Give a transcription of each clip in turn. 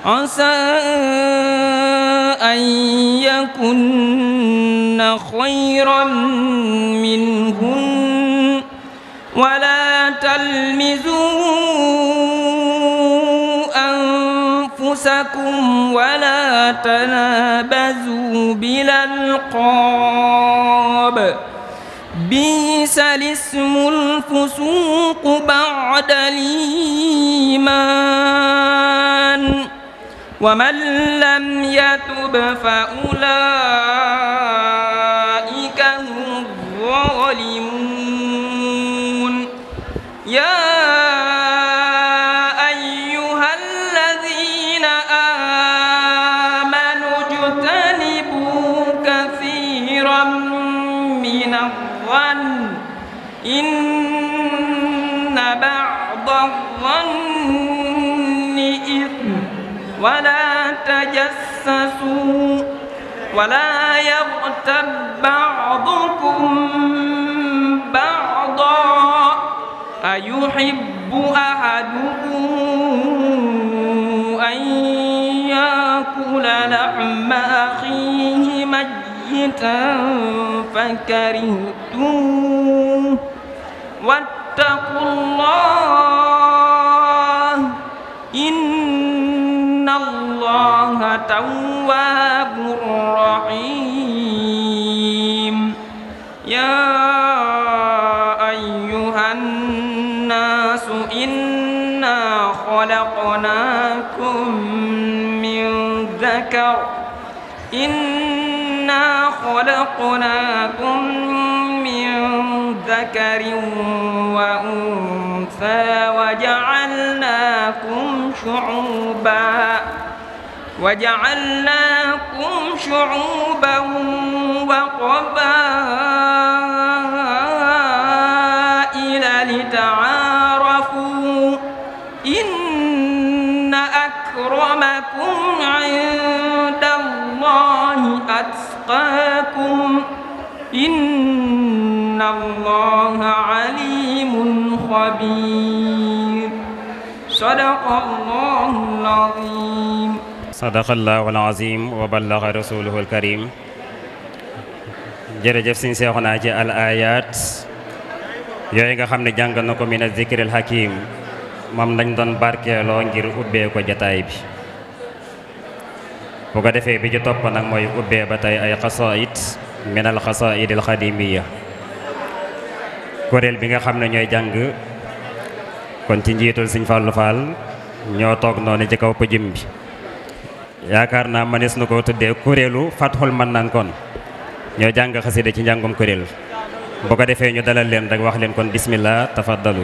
عسى أن يكن خيرا منهن ولا تلمزوا أنفسكم ولا تنابزوا بالألقاب بئس الاسم الفسوق بعد الإيمان ومن لم يتب فأولئك هم الظالمون يا أيها الذين آمنوا اجتنبوا كثيرا من الظن إن بعض الظن إثم ولا تجسسوا ولا يغتب بعضكم بعضا أيحب أحدكم أن يأكل لحم أخيه ميتا فكرهتموه واتقوا الله إن الله تواب رحيم يا أيها الناس إنا خلقناكم من ذكر وأنثى وجعلناكم شعوبا وقبائل لتعارفوا إن أكرمكم عند الله أتقاكم إن الله عليم خبير صدق الله العظيم sadaqallahul azim wa ballaga rasuluhul karim. jërëjëf sëñ Seexuna ci al ayat yooyu nga xam ne jàng na ko min az-zikril hakim moom lañ doon barkeeloo ngir ubbee ko jataay bi. bu ko defee bi ci topp nag mooy ubbee ba tey ay xasaid min al xasaidil xadimiya, kuréel bi nga xam ne ñooy jàng kon ci njiitul sëñ Fallou Fall ñoo toog noonu ci kaw pëjëm bi. yaakaar naa manees na ko tuddee kuréelu Fathul Mannan kon ñoo jàng xasida ci njàngum kuréel. bu ko defee ñu dalal leen rek wax leen kon bismillah tafaddalu.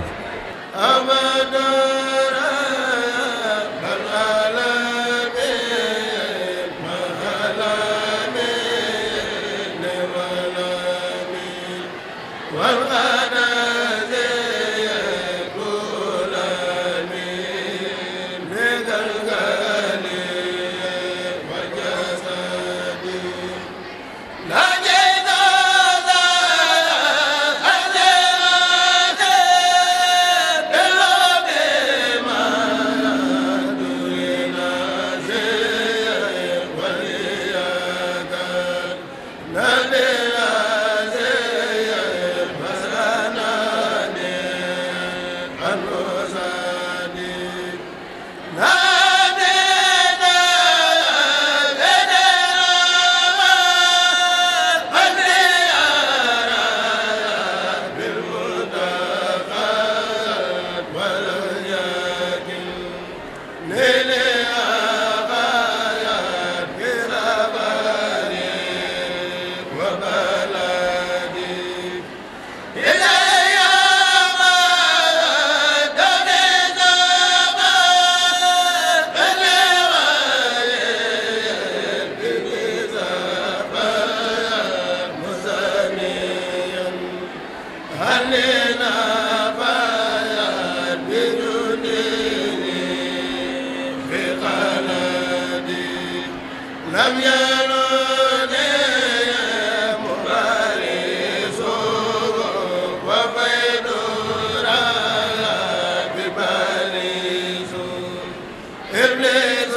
Iblis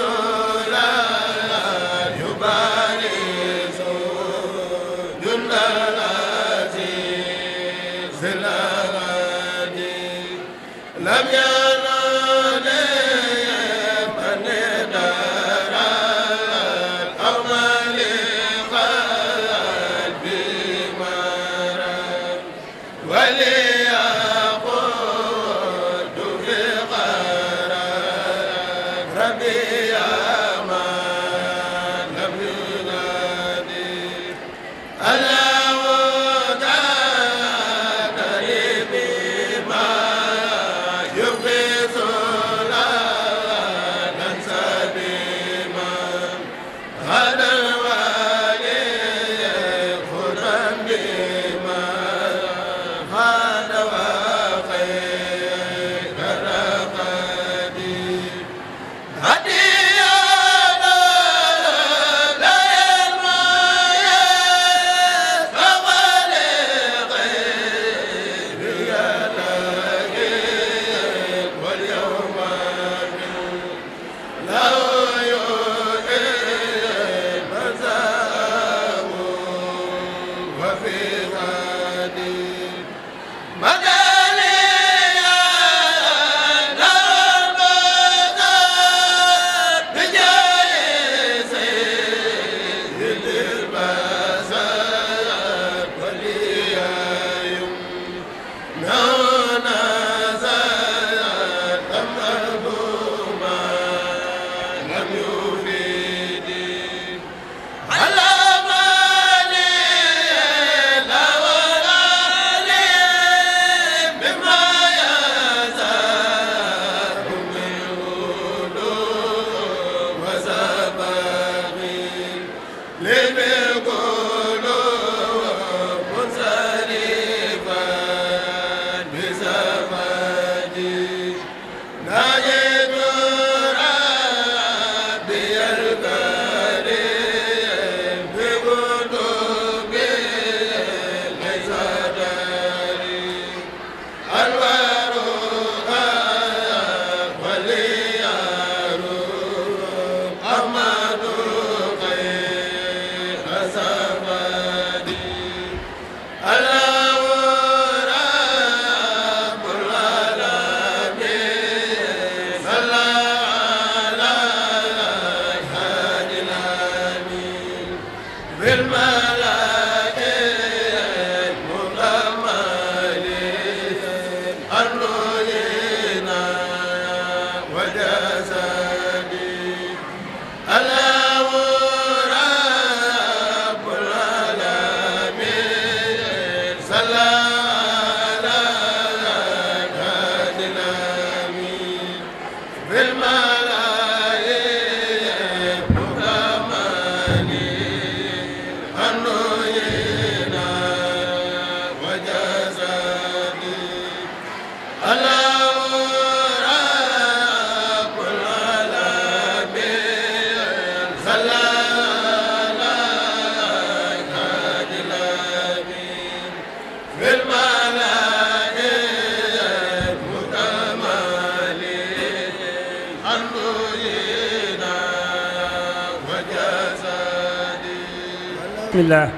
بسم الله.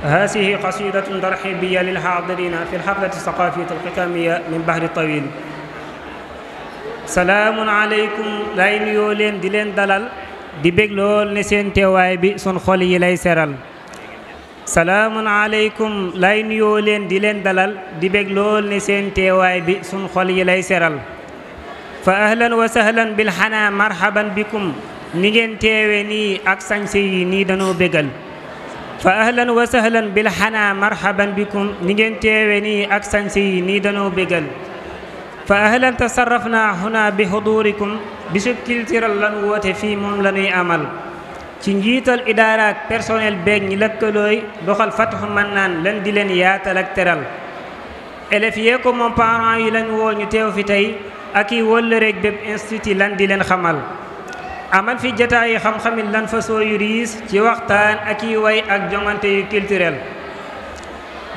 هذه قصيدة ترحيبية للحاضرين في الحفلة الثقافية الختامية من بحر طويل. salaamun aleykum lay nuyoo leen di leen dalal di bég lool ne seen teewaay bi sun xol yi lay seral. salaamun aleykum lay nuyoo leen di leen dalal di bég lool ne seen teewaay bi sun xol yi lay seral. fa ahlan wa sahlan bil xanaa marhaban bikum ni ngeen teewe nii ak sañse yi nii danoo bégal. fa ahlan wa sahlan bil xanaa marhaban bikum ni ngeen teewe nii ak sañse yi nii danoo bégal. fa ahlan tasarrafna huna bi hudurikum bisub culturel lan woote fii moom la ñuy amal ci njiital idaara ak personnel beeg ñi lëkkalooy doxal Fathu Mannaan lan di leen yaatal ak teral. élèves yee ko moom parents yi lañ woo ñu teew fi tey ak i wëllëreeg bépp institut lan di leen xamal. amal fi jataay yi xam-xamit lan fa soo yu riis ci waxtaan ak i way ak jongante yu culturel.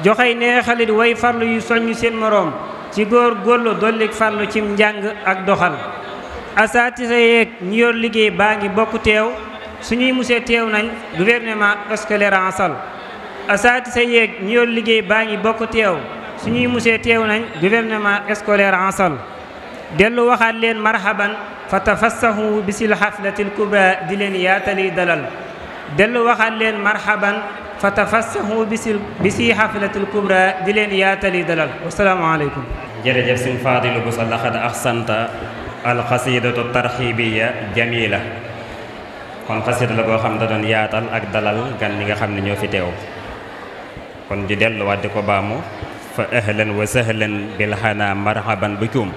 joxey neexalit way farlu yu soññ seen moroom ci góor góorlu dollik farlu cim njàng ak doxal. asaatisa yeeg ñi yor liggéey baa ngi bokk teew suñuy musee teew nañ gouvernement scolaire ansal. asaatisa yeeg ñi yor liggéey baa ngi bokk teew suñuy musee teew nañ gouvernement scolaire ansal. dellu waxaat leen marhaban fa tafassahu bisil xaflatil kubra di leen yaatali dalal. dellu waxaat leen marhaban fa tafassahu bisi xaflatil kubra di leen yaatali dalal. wasalaamu aleykum. jërëjëf sëñ Fadilu Bousso laqad ahsanta alxasidatu tarxibiya jamila kon xasida la goo xam da doon yaatal ak dalal gan ñi nga xam ne ñoo fi teew kon di delluwaat di ko baamu fa ahlan wa sahlan bil xana marhaban bikum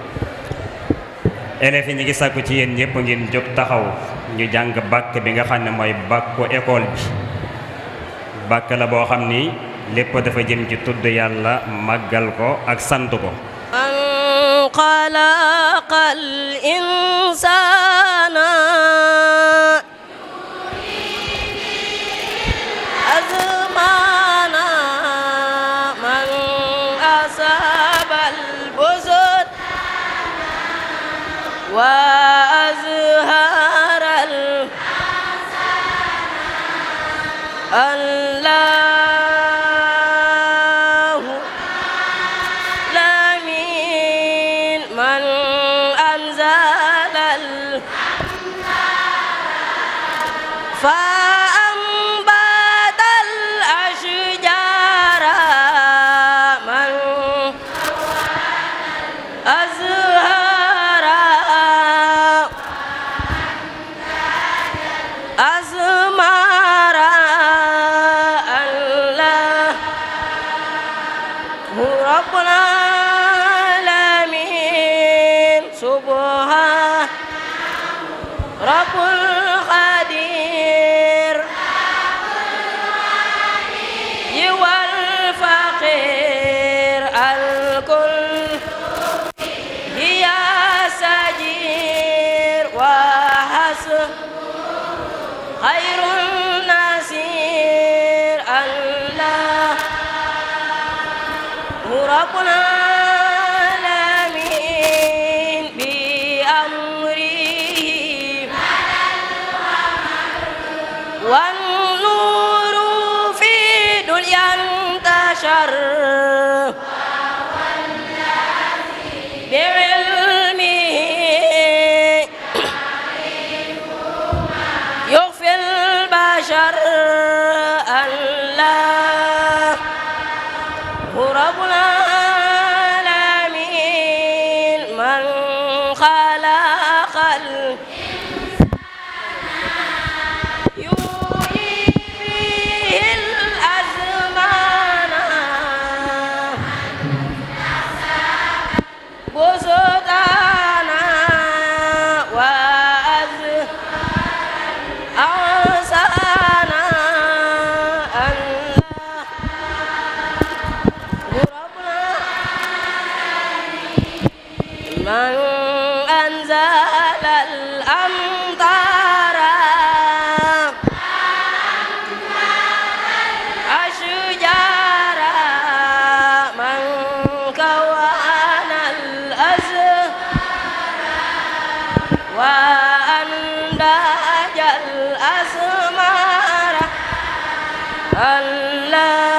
élèves yi ñi ngi sàkku ci yéen ñëpp ngeen jóg taxaw ñu jàng bàkk bi nga xam ne mooy bàkku école bi bàkk la boo xam ni lépp dafa jëm ci tudd yàlla màggal ko ak sant ko xalaqal insaana azmaana man asabal busut wa azharal allahu lamin man anzalal فأنبت الأشجار من أزهر أزمار الله رب العالمين سبحان رب القدير والفقير الكل يا سجير وحسب خير النصير الله رب العالمين بأمره والنور في دنيا انتشر بعلمه يخفي البشر الله رب العالمين من خلق من أنزل الأمطار أشجار من كون الأزهار وأنتج الأثمار الله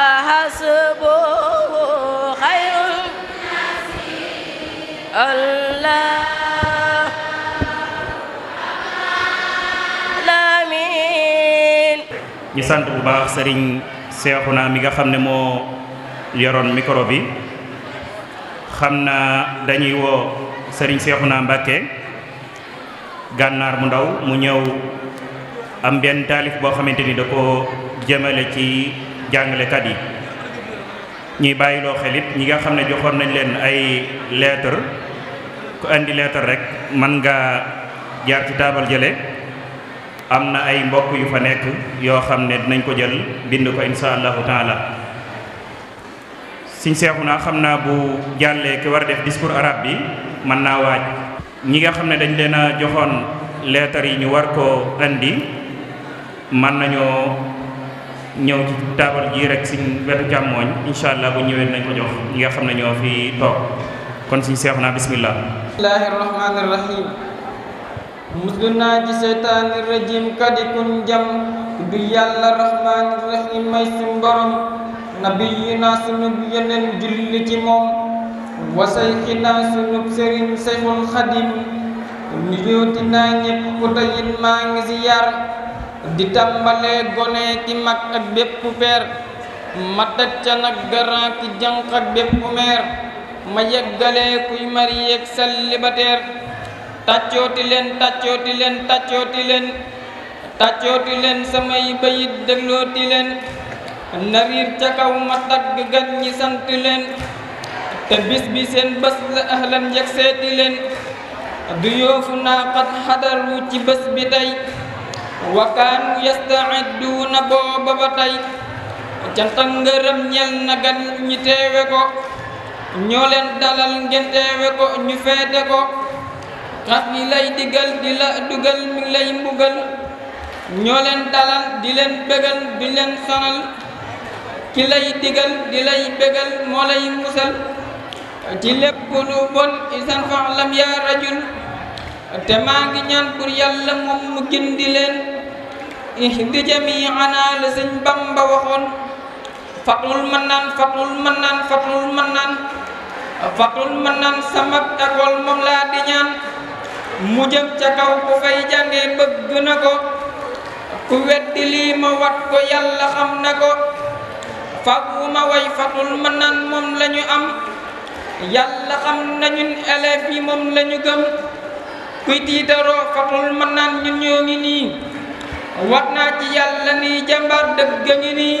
وحسبه خير الله لامين ñu sant bu baax sëriñ Seexuna mi nga xam ne moo yoroon micro bi xam naa dañuy woo sëriñ Seexuna Mbàkke gànnaar mu ndaw mu ñëw am benn taalif boo xamante ni da ko jëmale ci jàngalekat yi ñuy bàyyiloo xelit ñi nga xam ne joxoon nañ leen ay lettre ku andi lettre rek mën nga jaar ci taabal jële am na ay mbokk yu fa nekk yoo xam ne dinañ ko jël bind ko insha allahu taala Sëriñ Seexuna xam naa bu jàllee ki war a def discours arabe bi mën naa waaj ñi nga xam ne dañ leen a joxoon lettre yi ñu war koo andi mën nañoo ñëw ci taabal ji rek suñ wetu càmmooñ insha allah bu ñëwee nañ ko jox ñi nga xam ne ñoo fi toog kon Sëriñ Seexuna bismillah. bismillahi rahmani rahim muslu naa ci seytaani rajim kadi kun jam tudd yàlla rahmaani rahim may suñ borom nabiyina sunub yeneen julli ci moom wa sayxina sunub sëriñ sayxul xadim ñu yooti naa ñépp te it maa ngi si yar di tàmbalee gone ki mag ak bépp peer ma teg ca nag garant ki jànq ak bépp meer ma yeggalee kuy mariyeeg célibataire tàccooti leen tàccooti leen tàccooti leen tàccooti leen samay bayit déglooti leen nariir ca kaw ma tagg gan ñi sant leen te bis bi seen bés la ahlan njëg seeti leen du yoofu naa xat xadaru ci bés bi tey wakaanu yastaidduuna booba ba tey canta ngërëm ñel na gan ñi teewe ko ñoo leen dalal ngeen teewe ko ñu feete ko xas yi lay digal di la dugal mi lay mbugal ñoo leen dalal di leen bégal di leen sonal ki lay digal di lay bégal moo lay musal ci lépp lu bon isan fa'lam yaa rajul te maa ngi ñaan pour yàlla moom mu gindi leen ihdi jami'ana la sëñ Bamba waxoon fatul manaan fatul manaan fatul manaan fatul manaan sama école moom laa di ñaan mu jëm ca kaw ku fay jànge bëgg na ko ku weddi lii ma wat ko yàlla xam na ko fagu ma way fatul manaan moom lañu am yàlla xam na ñun élèves yi moom lañu gëm kuy tiitaroo fatul manaan ñun ñoo ngi nii wat naa ci yàlla nii jàmbar dëgg ngi nii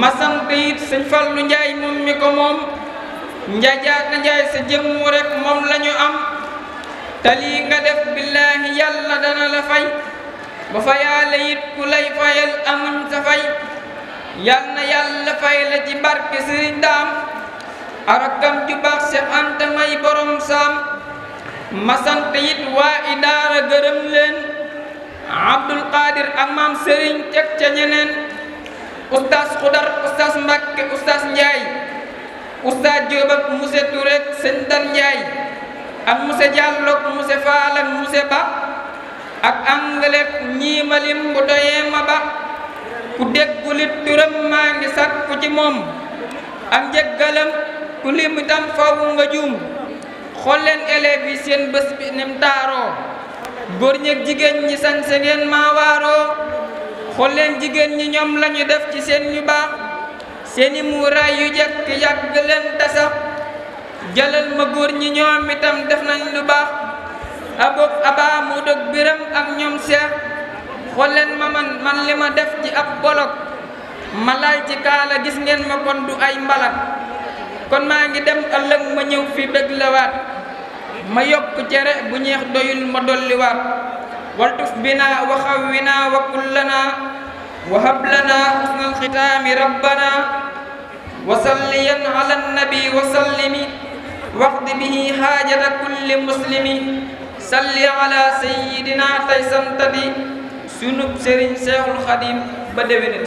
ma sant it sëñ Fallu Njaay moom mi ko moom njaajaata njaay sa jëmm rek moom lañu am te lii nga def billaahi yàlla dana la fay ba fa yàlla it ku lay fayal amuñ sa fay yal na yàlla fay la ci barke Sëriñ Daam arakam ju baax Seex Anta may borom saam ma sant it waa idaara gërëm leen Abdul Qadir ak maam Sëriñ teg ca ñeneen oustaz Xudar oustaz Mbakke oustaz Njaay oustaz Jóob ak monsieur Touré ak sëñ Dan Njaay ak monsieur Diallo ak monsieur Faal ak monsieur Ba ak anglais ñii ma lim bu doyee ma ba ku déggulit turam maa ngi sàkku ci moom am njëggalam ku lim itam faw nga juum xool leen élèves yi seen bés bi nim taaroo góor ñeeg jigéen ñi sañse ngeen maa waaroo xool leen jigéen ñi ñoom lañu def ci seen yu baax seeni muuraay yu jekk yàgg leen tasax jëlal ma góor ñi ñoom itam def nañ lu baax abob aba mu dog biram ak ñoom seex xool leen ma man li ma def ci ab bolok ma laal ci kaala gis ngeen ma kon du ay mbalak kon maa ngi dem ëllëg ma ñëw fi bëgg lawaat ma yokk cere bu ñeex doyul ma dolliwaat waltuf bina wa xawwina wa kullana wa hab lana husnal xitaami rabbana wa salliyan ala nabi wa sallimi waqdi bihi haajata kulli muslimi salli ala sayyidina tay santati sunub sëriñ Seexul Xadim ba déwénét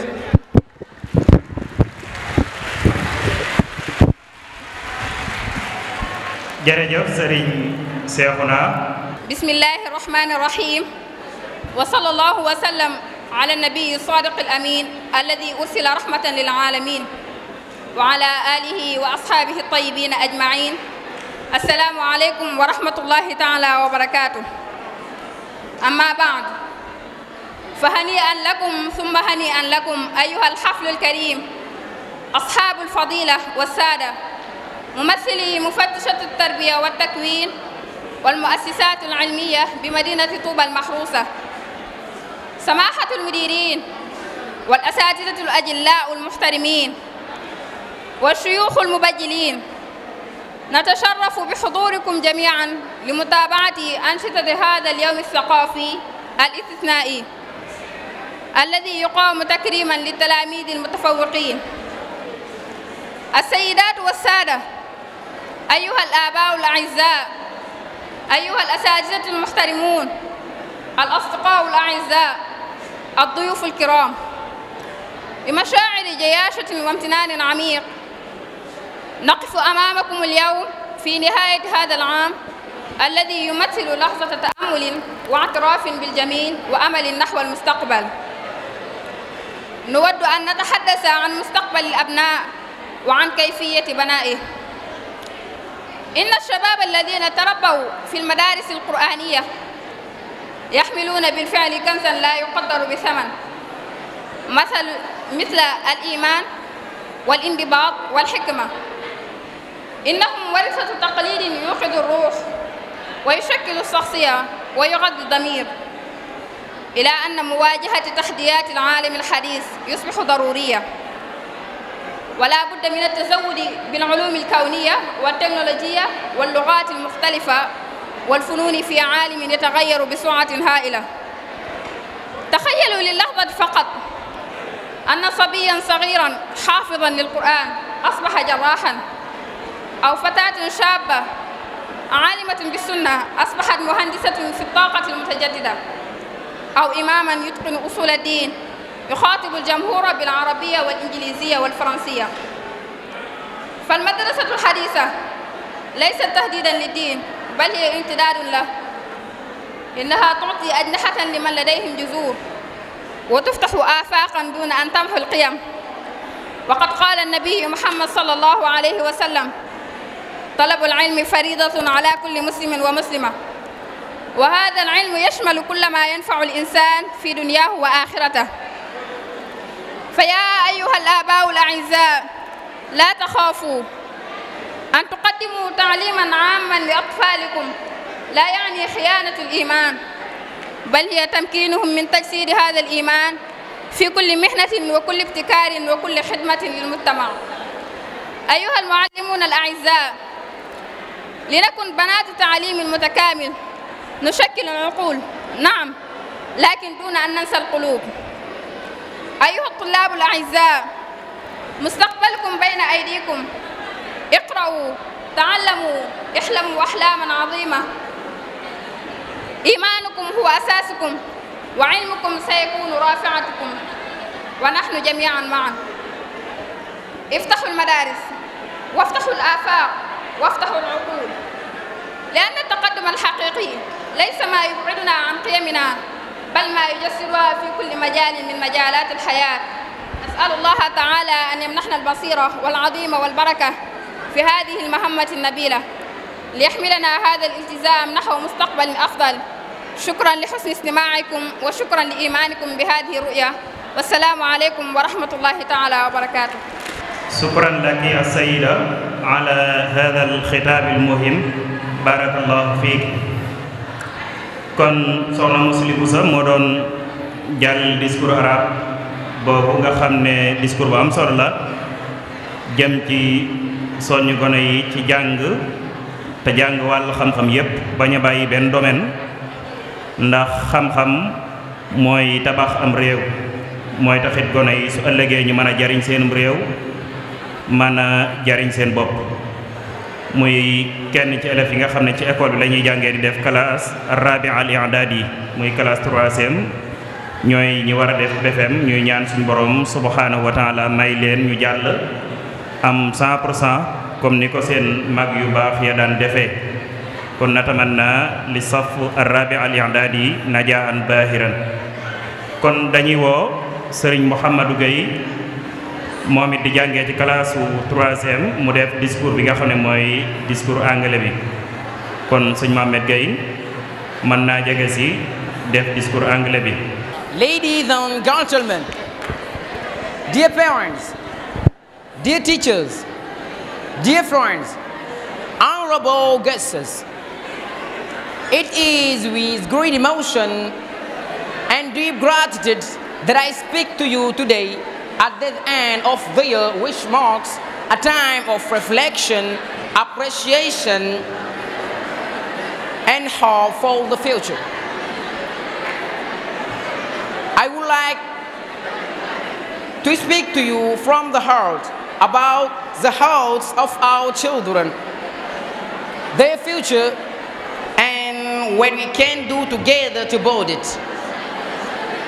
jërëjëf sëriñ Seexuna bismillahi rahmani rahim wa sallallahu wa sallam ala nabiyi sadiq al amin alladi ursila rahmatan lil alamin wa ala alihi wa ashabihi tayyibin ajmain assalaamu aleykum wa rahmatullahi taala wa barakatuh amma ba'd fa hani'an lakum thumma hani'an lakum ayyuha alhaflu alkarim ashabu alfadila wassaada ممثلي مفتشة التربية والتكوين والمؤسسات العلمية بمدينة طوبى المحروسة سماحة المديرين والأساتذة الأجلاء المحترمين والشيوخ المبجلين نتشرف بحضوركم جميعا لمتابعة أنشطة هذا اليوم الثقافي الاستثنائي الذي يقام تكريما للتلاميذ المتفوقين السيدات والسادة أيها الآباء الأعزاء أيها الأساتذة المحترمون الأصدقاء الأعزاء الضيوف الكرام بمشاعر جياشة وامتنان عميق نقف أمامكم اليوم في نهاية هذا العام الذي يمثل لحظة تأمل واعتراف بالجميل وأمل نحو المستقبل نود أن نتحدث عن مستقبل الأبناء وعن كيفية بنائه. إن الشباب الذين تربوا في المدارس القرآنية يحملون بالفعل كنزا لا يقدر بثمن، مثل الإيمان والانضباط والحكمة. إنهم ورثة تقليد يوقظ الروح ويشكل الشخصية ويغذي الضمير، إلى أن مواجهة تحديات العالم الحديث يصبح ضرورية، ولا بد من التزود بالعلوم الكونية والتكنولوجية واللغات المختلفة والفنون في عالم يتغير بسرعة هائلة. تخيلوا للحظة فقط أن صبيا صغيرا حافظا للقرآن أصبح جراحا، أو فتاة شابة عالمة بالسنة أصبحت مهندسة في الطاقة المتجددة، أو إماما يتقن أصول الدين يخاطب الجمهور بالعربية والإنجليزية والفرنسية. فالمدرسة الحديثة ليست تهديدا للدين، بل هي امتداد له. إنها تعطي أجنحة لمن لديهم جذور وتفتح آفاقا دون أن تمحو القيم. وقد قال النبي محمد صلى الله عليه وسلم: طلب العلم فريضة على كل مسلم ومسلمة. وهذا العلم يشمل كل ما ينفع الإنسان في دنياه وآخرته. فيا أيها الآباء الأعزاء، لا تخافوا أن تقدموا تعليما عاما لأطفالكم لا يعني خيانة الإيمان، بل هي تمكينهم من تجسيد هذا الإيمان في كل محنة وكل ابتكار وكل خدمة للمجتمع. أيها المعلمون الأعزاء، لنكن بنات تعليم متكامل نشكل العقول، نعم، لكن دون أن ننسى القلوب. أيها الطلاب الأعزاء، مستقبلكم بين أيديكم. اقرأوا، تعلموا، احلموا أحلاما عظيمة. إيمانكم هو أساسكم، وعلمكم سيكون رافعتكم، ونحن جميعا معا. افتحوا المدارس، وافتحوا الآفاق، وافتحوا العقول، لأن التقدم الحقيقي ليس ما يبعدنا عن قيمنا، بل ما يجسرها في كل مجال من مجالات الحياة. نسأل الله تعالى أن يمنحنا البصيرة والعظيمة والبركة في هذه المهمة النبيلة، ليحملنا هذا الالتزام نحو مستقبل أفضل. شكرا لحسن استماعكم، وشكرا لإيمانكم بهذه الرؤية، والسلام عليكم ورحمة الله تعالى وبركاته. شكرا لك يا سيدة على هذا الخطاب المهم، بارك الله فيك. kon soxna Mously Bousso moo doon jàll discours arabe boobu nga xam ne discours bu am solo la jëm ci soññu gone yi ci jàng te jàng wàllu xam-xam yépp bañ a bàyyi benn domaine, ndax xam-xam mooy tabax am réew, mooy taxit gone yi su ëllëgee ñu mën a jariñ seenum réew, mën a jariñ seen bopp. muy kenn ci élèves yi nga xam ne ci école bi la ñuy jàngee di def classe rabi al i'dadi, muy classe 3e, ñooy ñi war a def BFEM. ñuy ñaan suñu borom subhanahu wa taala may leen ñu jàll am 100% comme ni ko seen mag yu baax ya daan defee. kon natamanna li saf rabi al i'dadi najaan bahiran. kon dañuy woo sëriñ Mouhamadou Gueye moom it di jàngee ci classe 3e mu def discours bi nga xam ne mooy discours anglais bi. kon sëñ Mohamed Gueye mën naa jege si def discours anglais bi. Ladies and gentlemen, dear parents, dear teachers, dear friends, honorable guests, it is with great emotion and deep gratitude that I speak to you today at the end of the year, which marks a time of reflection, appreciation, and hope for the future. I would like to speak to you from the heart about the hearts of our children, their future, and what we can do together to build it.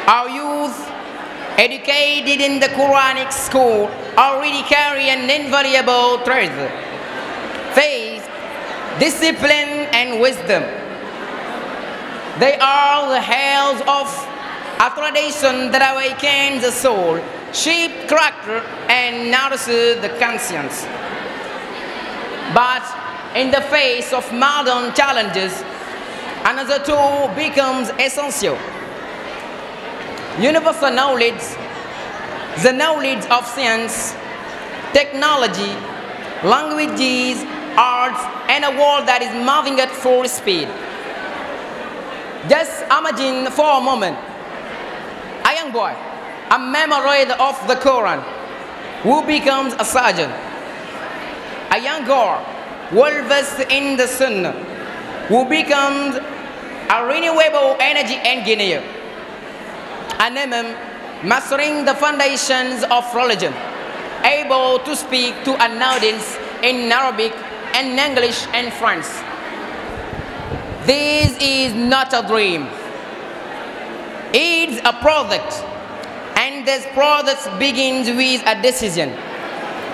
Our youth, educated in the Quranic school, already carry an invariable treasure: faith, discipline, and wisdom. They are the heirs of a tradition that awakens the soul shape character, and nourishes the conscience. But in the face of modern challenges, another tool becomes essential. Universal knowledge, the knowledge of science, technology, languages, arts, and a world that is moving at full speed. Just imagine for a moment a young boy, a memorized of the Quran, who becomes a surgeon. A young girl, well versed in the Sunnah, who becomes a renewable energy engineer. An imam mastering the foundations of religion, able to speak to an audience in Arabic and English and French. This is not a dream. It's a product, and this product begins with a decision.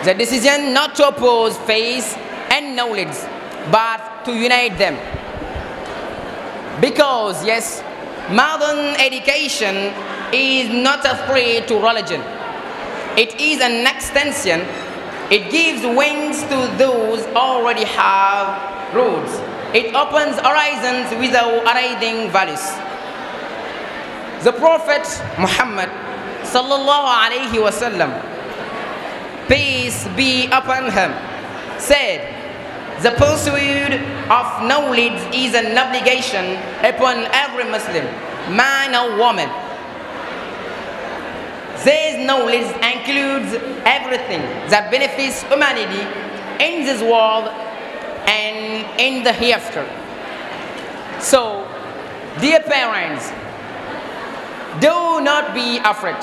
The decision not to oppose faith and knowledge, but to unite them. Because yes, modern education is not a threat to religion. It is an extension. It gives wings to those who already have roots. It opens horizons without hiding values. The Prophet Muhammad sallallahu alaihi wasallam, peace be upon him, said, "The pursuit of knowledge is an obligation upon every Muslim, man or woman." This knowledge includes everything that benefits humanity in this world and in the hereafter. So, dear parents, do not be afraid.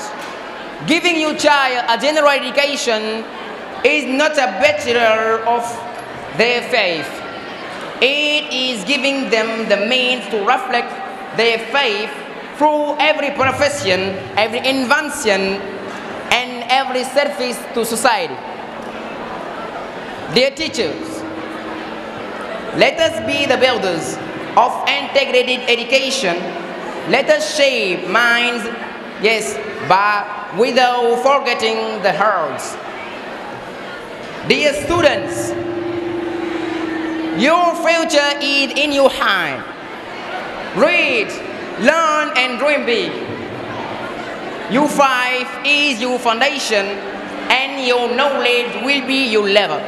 Giving your child a general education is not a betrayal of their faith. It is giving them the means to reflect their faith through every profession, every invention, and every service to society. Dear teachers, let us be the builders of integrated education. Let us shape minds, yes, but without forgetting the hearts. Dear students, your future is in your hand. Read, learn, and dream big. U5 is your foundation, and your knowledge will be your level.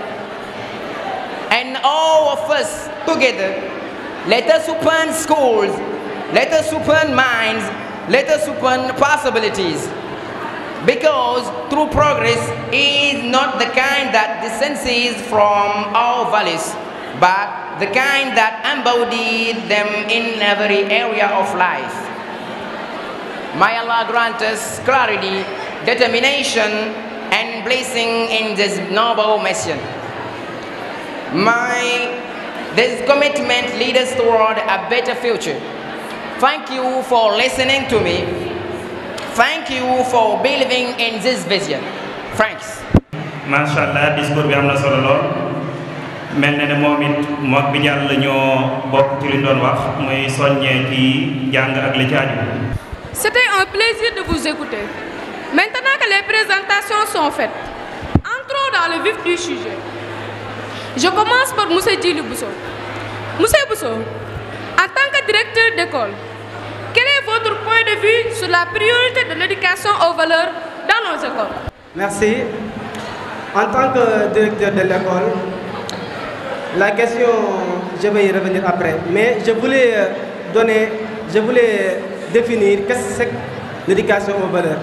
And all of us together, let us open schools, let us open minds, let us open possibilities. Because true progress is not the kind that distances from our values, but the kind that embodies them in every area of life. May Allah grant us clarity, determination, and blessing in this noble mission. May this commitment lead us toward a better future. Thank you for listening to me. Thank you for believing in this vision. Thanks. Mashallah, discours bi am na solo lool. Mel na ne moom it mook bi jàll ñoo bokk ci li ñu doon wax muy soññee ci jàng ak li ci aju. C'était un plaisir de vous écouter. Maintenant que les présentations sont faites, entrons dans le vif du sujet. Je commence par M. Djili Bousso. M. Bousso, en tant que directeur d'école, quel est votre point de vue sur la priorité de l'éducation aux valeurs dans nos écoles? Merci. En tant que directeur de l'école, la question, je vais y revenir après, mais je voulais définir qu'est-ce que l'éducation aux valeurs.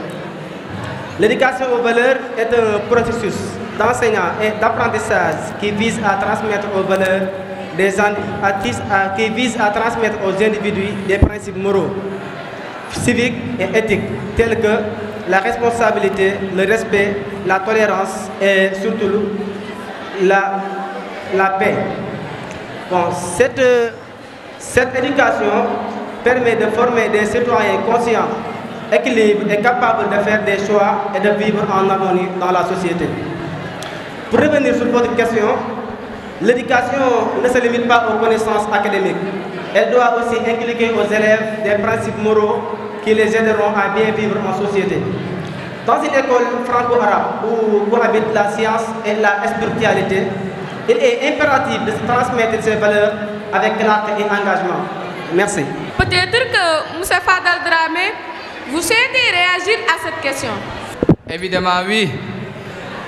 L'éducation aux valeurs est un processus d'enseignant et d'apprentissage qui vise à transmettre aux valeurs qui vise à transmettre aux individus des principes moraux, civiques et éthiques tels que la responsabilité, le respect, la tolérance et surtout la paix. Bon, cette éducation permet de former des citoyens conscients, équilibrés et capables de faire des choix et de vivre en harmonie dans la société. Pour revenir sur votre question, l'éducation ne se limite pas aux connaissances académiques. Elle doit aussi inculquer aux élèves des principes moraux qui les aideront à bien vivre en société. Dans une école franco-arabe où cohabitent la science et la spiritualité, il est impératif de se transmettre ces valeurs avec clarté et engagement. Merci. Peut-être que M. Fadal Dramé, vous souhaitez réagir à cette question? Évidemment, oui.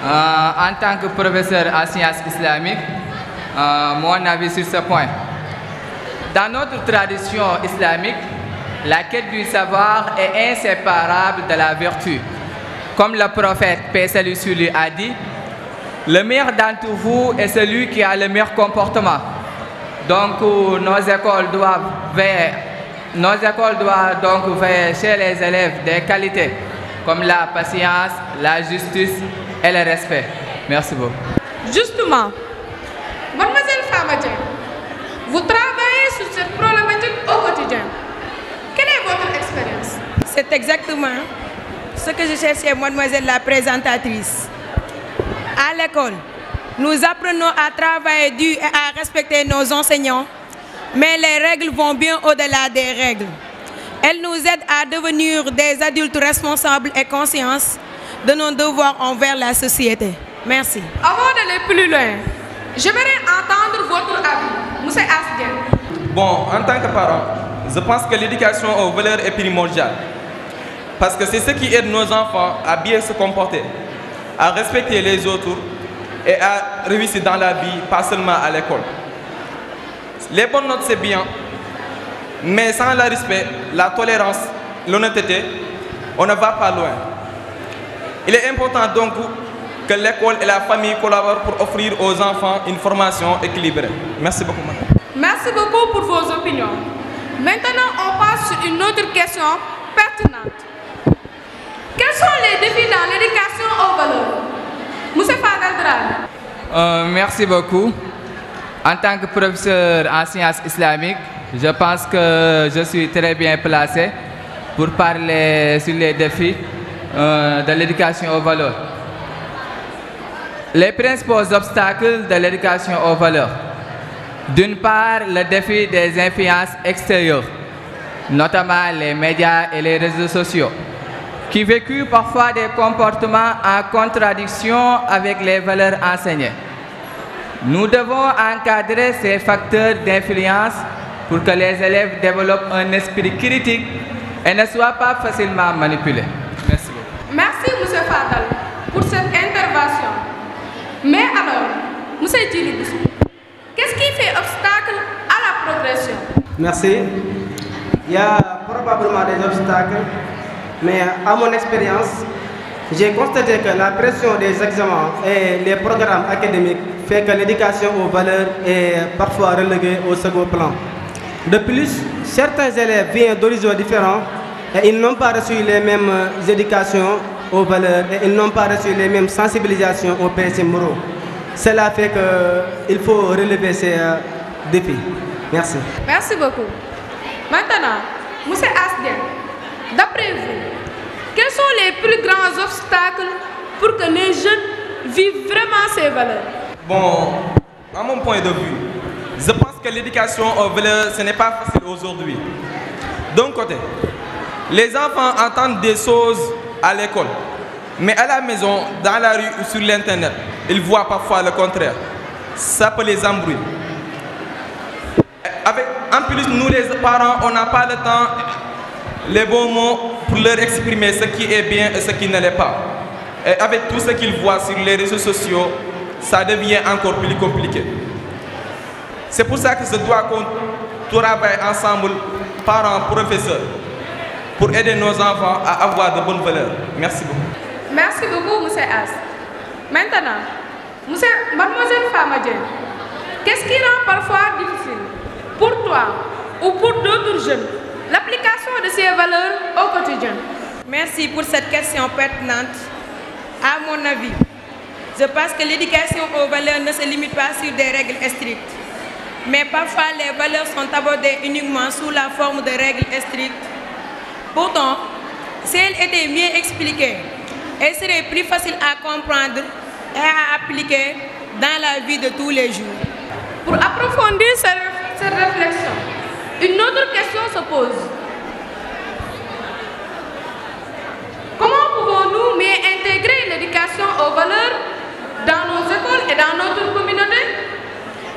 En tant que professeur en sciences islamiques, mon avis sur ce point. Dans notre tradition islamique, la quête du savoir est inséparable de la vertu. Comme le prophète, paix et salut sur lui, a dit, le meilleur d'entre vous est celui qui a le meilleur comportement. Donc, nos écoles doivent veiller chez les élèves des qualités comme la patience, la justice et le respect. Merci beaucoup. Justement, mademoiselle Famadien, vous travaillez sur cette problématique au quotidien. Quelle est votre expérience? C'est exactement ce que je cherchais, mademoiselle la présentatrice. À l'école, nous apprenons à travailler dur et à respecter nos enseignants, mais les règles vont bien au-delà des règles. Elles nous aident à devenir des adultes responsables et conscients de nos devoirs envers la société. Merci. Avant d'aller plus loin, j'aimerais entendre votre avis, M. Asdien. Bon, en tant que parent, je pense que l'éducation aux valeurs est primordiale. Parce que c'est ce qui aide nos enfants à bien se comporter, à respecter les autres et à réussir dans la vie, pas seulement à l'école. Les bonnes notes, c'est bien, mais sans le respect, la tolérance, l'honnêteté, on ne va pas loin. Il est important donc que l'école et la famille collaborent pour offrir aux enfants une formation équilibrée. Merci beaucoup, madame. Merci beaucoup pour vos opinions. Maintenant, on passe sur une autre question pertinente. Quels sont les défis dans l'éducation aux valeurs? M. Fadal Dramé. Merci beaucoup. En tant que professeur en sciences islamiques, je pense que je suis très bien placé pour parler sur les défis de l'éducation aux valeurs. Les principaux obstacles de l'éducation aux valeurs. D'une part, le défi des influences extérieures, notamment les médias et les réseaux sociaux, qui véhiculent parfois des comportements en contradiction avec les valeurs enseignées. Nous devons encadrer ces facteurs d'influence pour que les élèves développent un esprit critique et ne soient pas facilement manipulés. Merci beaucoup. Merci, M. Fadal, pour cette intervention. Mais alors, M. Djili Bousso, qu'est-ce qui fait obstacle à la progression? Merci. Il y a probablement des obstacles, mais à mon expérience, j'ai constaté que la pression des examens et les programmes académiques fait que l'éducation aux valeurs est parfois reléguée au second plan. De plus, certains élèves viennent d'horizons différents et ils n'ont pas reçu les mêmes éducations aux valeurs et ils n'ont pas reçu les mêmes sensibilisations aux principes moraux. Cela fait qu'il faut relever ces défis. Merci. Merci beaucoup. Maintenant, M. Asdien, d'après vous, quels sont les plus grands obstacles pour que les jeunes vivent vraiment ces valeurs? Bon, à mon point de vue, je pense que l'éducation aux valeurs, ce n'est pas facile aujourd'hui. D'un côté, les enfants entendent des choses à l'école, mais à la maison, dans la rue ou sur l'internet, ils voient parfois le contraire. Ça peut les embrouiller. En plus, nous les parents, on n'a pas le temps, les bons mots pour leur exprimer ce qui est bien et ce qui ne l'est pas. Et avec tout ce qu'ils voient sur les réseaux sociaux, ça devient encore plus compliqué. C'est pour ça que je dois qu'on travaille ensemble, parents, professeurs, pour aider nos enfants à avoir de bonnes valeurs. Merci beaucoup. Merci beaucoup, M. As. Maintenant, mademoiselle Famadien, qu'est-ce qui rend parfois difficile pour toi ou pour d'autres jeunes l'application de ces valeurs au quotidien? Merci pour cette question pertinente. À mon avis, je pense que l'éducation aux valeurs ne se limite pas sur des règles strictes. Mais parfois, les valeurs sont abordées uniquement sous la forme de règles strictes. Pourtant, si elles étaient mieux expliquées, elles seraient plus faciles à comprendre et à appliquer dans la vie de tous les jours. Pour approfondir cette réflexion, une autre question se pose. Comment pouvons-nous mieux l'éducation aux valeurs dans nos écoles et dans notre communauté.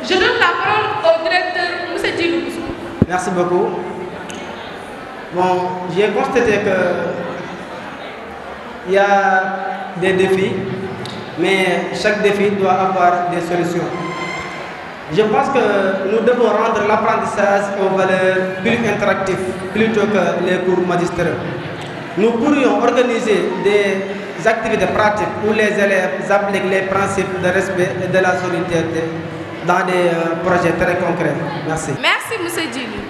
Je donne la parole au directeur, M. Djilou Bousso. Merci beaucoup. Bon, j'ai constaté qu'il y a des défis, mais chaque défi doit avoir des solutions. Je pense que nous devons rendre l'apprentissage aux valeurs plus interactif plutôt que les cours magistraux. Nous pourrions organiser des activités pratiques où les élèves appliquent les principes de respect et de la solidarité dans des projets très concrets. Merci. Merci, M. Djilou.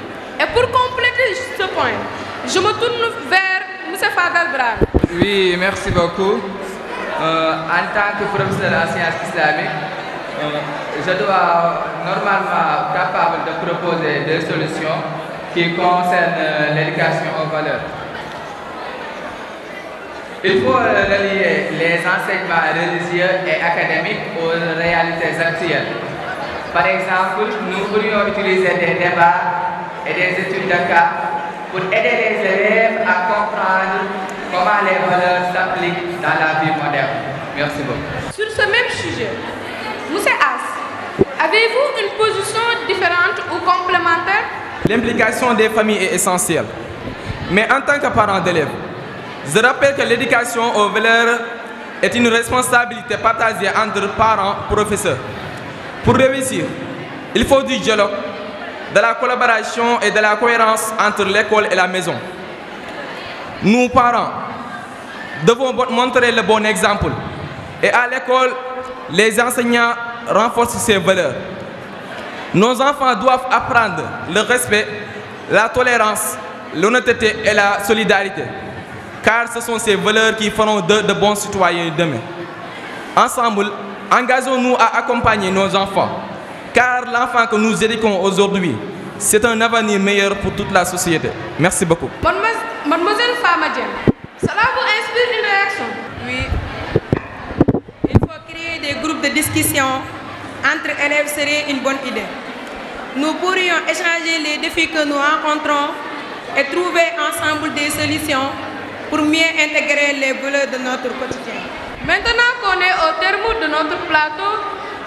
Et pour compléter ce point, je me tourne vers M. Fadal Brahim. Oui, merci beaucoup. En tant que professeur en sciences islamiques, je dois normalement capable de proposer des solutions qui concernent l'éducation aux valeurs. Il faut relier les enseignements religieux et académiques aux réalités actuelles. Par exemple, nous pourrions utiliser des débats et des études de cas pour aider les élèves à comprendre comment les valeurs s'appliquent dans la vie moderne. Merci beaucoup. Sur ce même sujet, M. As, avez-vous une position différente ou complémentaire? L'implication des familles est essentielle. Mais en tant que parent d'élèves, je rappelle que l'éducation aux valeurs est une responsabilité partagée entre parents et professeurs. Pour réussir, il faut du dialogue, de la collaboration et de la cohérence entre l'école et la maison. Nous, parents, devons montrer le bon exemple. Et à l'école, les enseignants renforcent ces valeurs. Nos enfants doivent apprendre le respect, la tolérance, l'honnêteté et la solidarité. Car ce sont ces valeurs qui feront de bons citoyens demain. Ensemble, engageons-nous à accompagner nos enfants. Car l'enfant que nous éduquons aujourd'hui, c'est un avenir meilleur pour toute la société. Merci beaucoup. Mademoiselle Famadien, cela vous inspire une réaction? Oui. Il faut créer des groupes de discussion entre élèves serait une bonne idée. Nous pourrions échanger les défis que nous rencontrons et trouver ensemble des solutions pour mieux intégrer les valeurs de notre quotidien. Maintenant qu'on est au terme de notre plateau,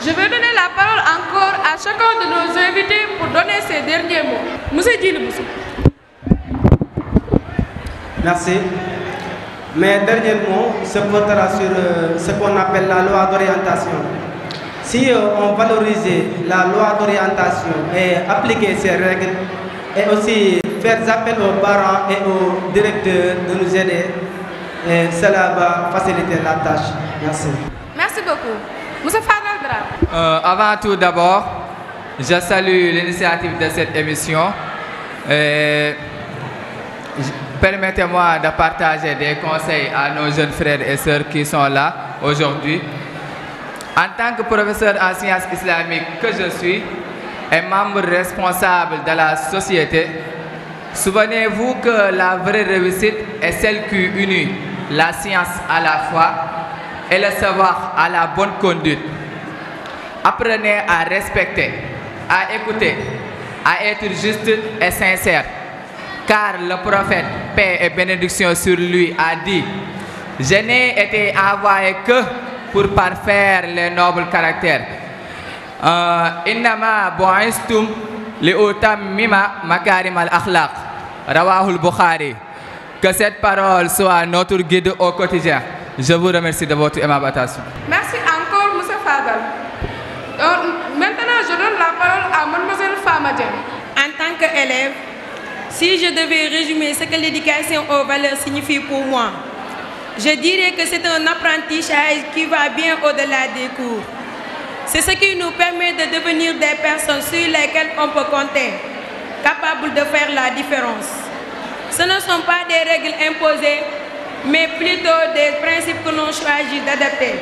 je vais donner la parole encore à chacun de nos invités pour donner ses derniers mots. Monsieur Djilou Bousso. Merci. Mes derniers mots se portera sur ce qu'on appelle la loi d'orientation. Si on valorisait la loi d'orientation et appliquer ses règles, et aussi faire appel aux parents et aux directeurs de nous aider, et cela va faciliter la tâche. Merci. Merci beaucoup. Monsieur Fadal Brahim. Avant tout d'abord, je salue l'initiative de cette émission. Permettez-moi de partager des conseils à nos jeunes frères et sœurs qui sont là aujourd'hui. En tant que professeur en sciences islamiques que je suis et membre responsable de la société, souvenez-vous que la vraie réussite est celle qui unit la science à la foi et le savoir à la bonne conduite. Apprenez à respecter, à écouter, à être juste et sincère. Car le prophète, paix et bénédiction sur lui, a dit: je n'ai été envoyé que pour parfaire les nobles caractères. Innama bu'istum li utammima makarim al-akhlaq. Rawahul Bukhari. Que cette parole soit notre guide au quotidien. Je vous remercie de votre aimable attention. Merci encore, M. Fadal. Maintenant, je donne la parole à Mlle Famadien. En tant qu'élève, si je devais résumer ce que l'éducation aux valeurs signifie pour moi, je dirais que c'est un apprentissage qui va bien au-delà des cours. C'est ce qui nous permet de devenir des personnes sur lesquelles on peut compter, capables de faire la différence. Ce ne sont pas des règles imposées, mais plutôt des principes que l'on choisit d'adapter.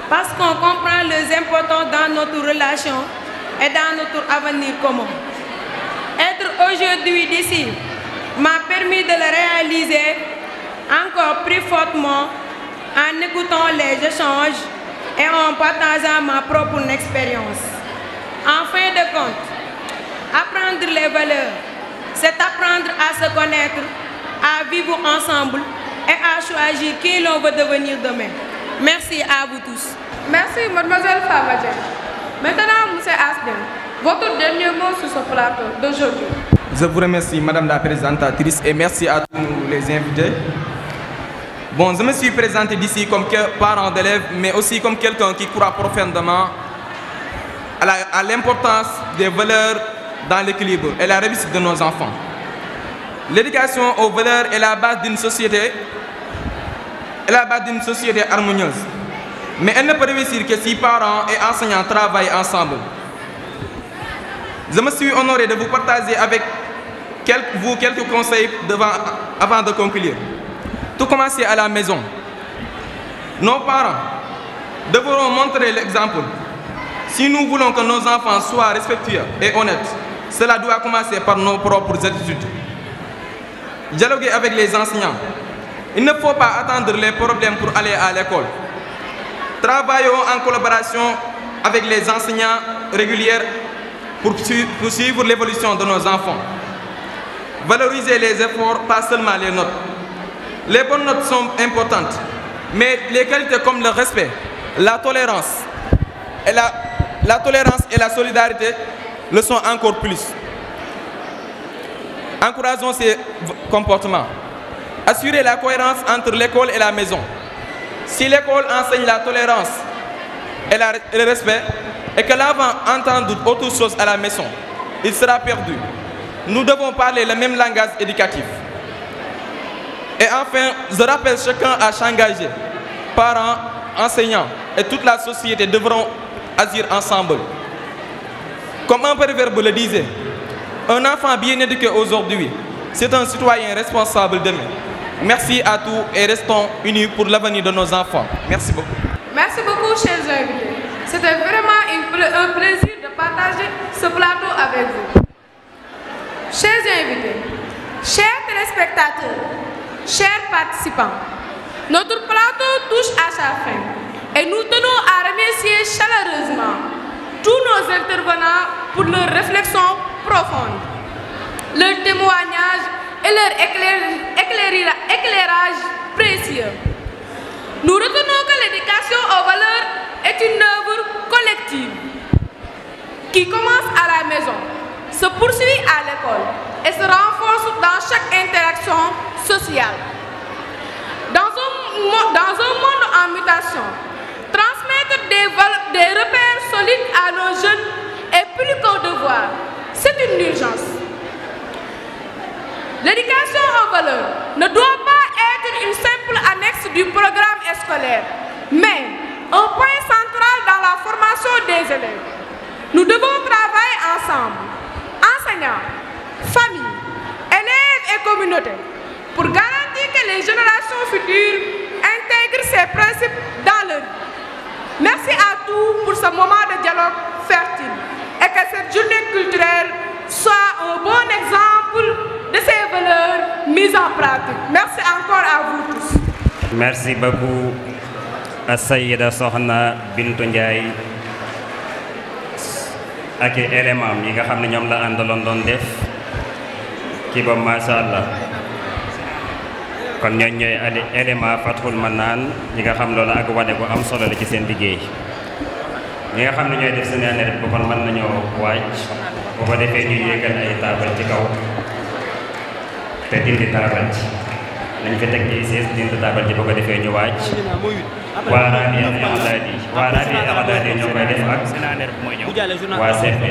Parce qu'on comprend les importants dans notre relation et dans notre avenir commun. Être aujourd'hui d'ici m'a permis de le réaliser encore plus fortement en écoutant les échanges et en partageant ma propre expérience. En fin de compte, apprendre les valeurs, c'est apprendre à se connaître, à vivre ensemble et à choisir qui l'on veut devenir demain. Merci à vous tous. Merci, mademoiselle Fabadjen. Maintenant, monsieur Asden, votre dernier mot sur ce plateau d'aujourd'hui. Je vous remercie, Madame la présentatrice, et merci à tous les invités. Bon, je me suis présenté d'ici comme parent d'élève, mais aussi comme quelqu'un qui croit profondément à l'importance des valeurs dans l'équilibre et la réussite de nos enfants. L'éducation aux valeurs est la base d'une société, harmonieuse. Mais elle ne peut réussir que si parents et enseignants travaillent ensemble. Je me suis honoré de vous partager avec quelques conseils avant de conclure. Tout commencer à la maison. Nos parents devront montrer l'exemple. Si nous voulons que nos enfants soient respectueux et honnêtes, cela doit commencer par nos propres attitudes. Dialoguer avec les enseignants. Il ne faut pas attendre les problèmes pour aller à l'école. Travaillons en collaboration avec les enseignants réguliers pour suivre l'évolution de nos enfants. Valoriser les efforts, pas seulement les notes. Les bonnes notes sont importantes, mais les qualités comme le respect, la tolérance et la solidarité le sont encore plus. Encourageons ces comportements. Assurer la cohérence entre l'école et la maison. Si l'école enseigne la tolérance et le respect, et que l'enfant entend autre chose à la maison, il sera perdu. Nous devons parler le même langage éducatif. Et enfin, je rappelle chacun à s'engager. Parents, enseignants et toute la société devront agir ensemble. Comme un proverbe le disait, un enfant bien éduqué aujourd'hui, c'est un citoyen responsable demain. Merci à tous et restons unis pour l'avenir de nos enfants. Merci beaucoup. Merci beaucoup, chers invités. C'était vraiment un plaisir de partager ce plateau avec vous. Chers invités, chers téléspectateurs, chers participants, notre plateau touche à sa fin et nous tenons à remercier chaleureusement tous nos intervenants pour leur réflexion profonde, leur témoignage et leur éclairage précieux. Nous retenons que l'éducation aux valeurs est une œuvre collective qui commence à la maison, se poursuit à l'école et se renforce dans chaque interaction sociale. Dans un monde en mutation, transmettre des repères solides à nos jeunes est plus qu'un devoir, c'est une urgence. L'éducation aux valeurs ne doit pas être une simple annexe du programme scolaire, mais un point central dans la formation des élèves. Nous devons travailler ensemble, enseignants, familles, élèves et communautés, pour garantir que les générations futures intègrent ces principes dans leur vie. Merci à tous pour ce moment de dialogue fertile et que cette journée culturelle soit un bon exemple de ces valeurs mises en pratique. Merci encore à vous tous. Merci beaucoup à Sayida Sokhna Bintou Ndiaye ak élément yi nga xam ne ñoom la àndaloon doon def kii ba macha allah kon ñooñ ñooy élément Fathul Manaan ñi nga xam loolu ak wane bu am solo la ci seen liggéey ñi nga xam ne ñooy def seen année bu kon mën nañoo wàcc bu ko defee ñuy yéegal ay taabal ci kaw te dindi taabal ci nañ fi teg ci siis dindi taabal ci bu ko defee ñu wàcc waa rabi Ixdaadi ñoo koy def ak waa CP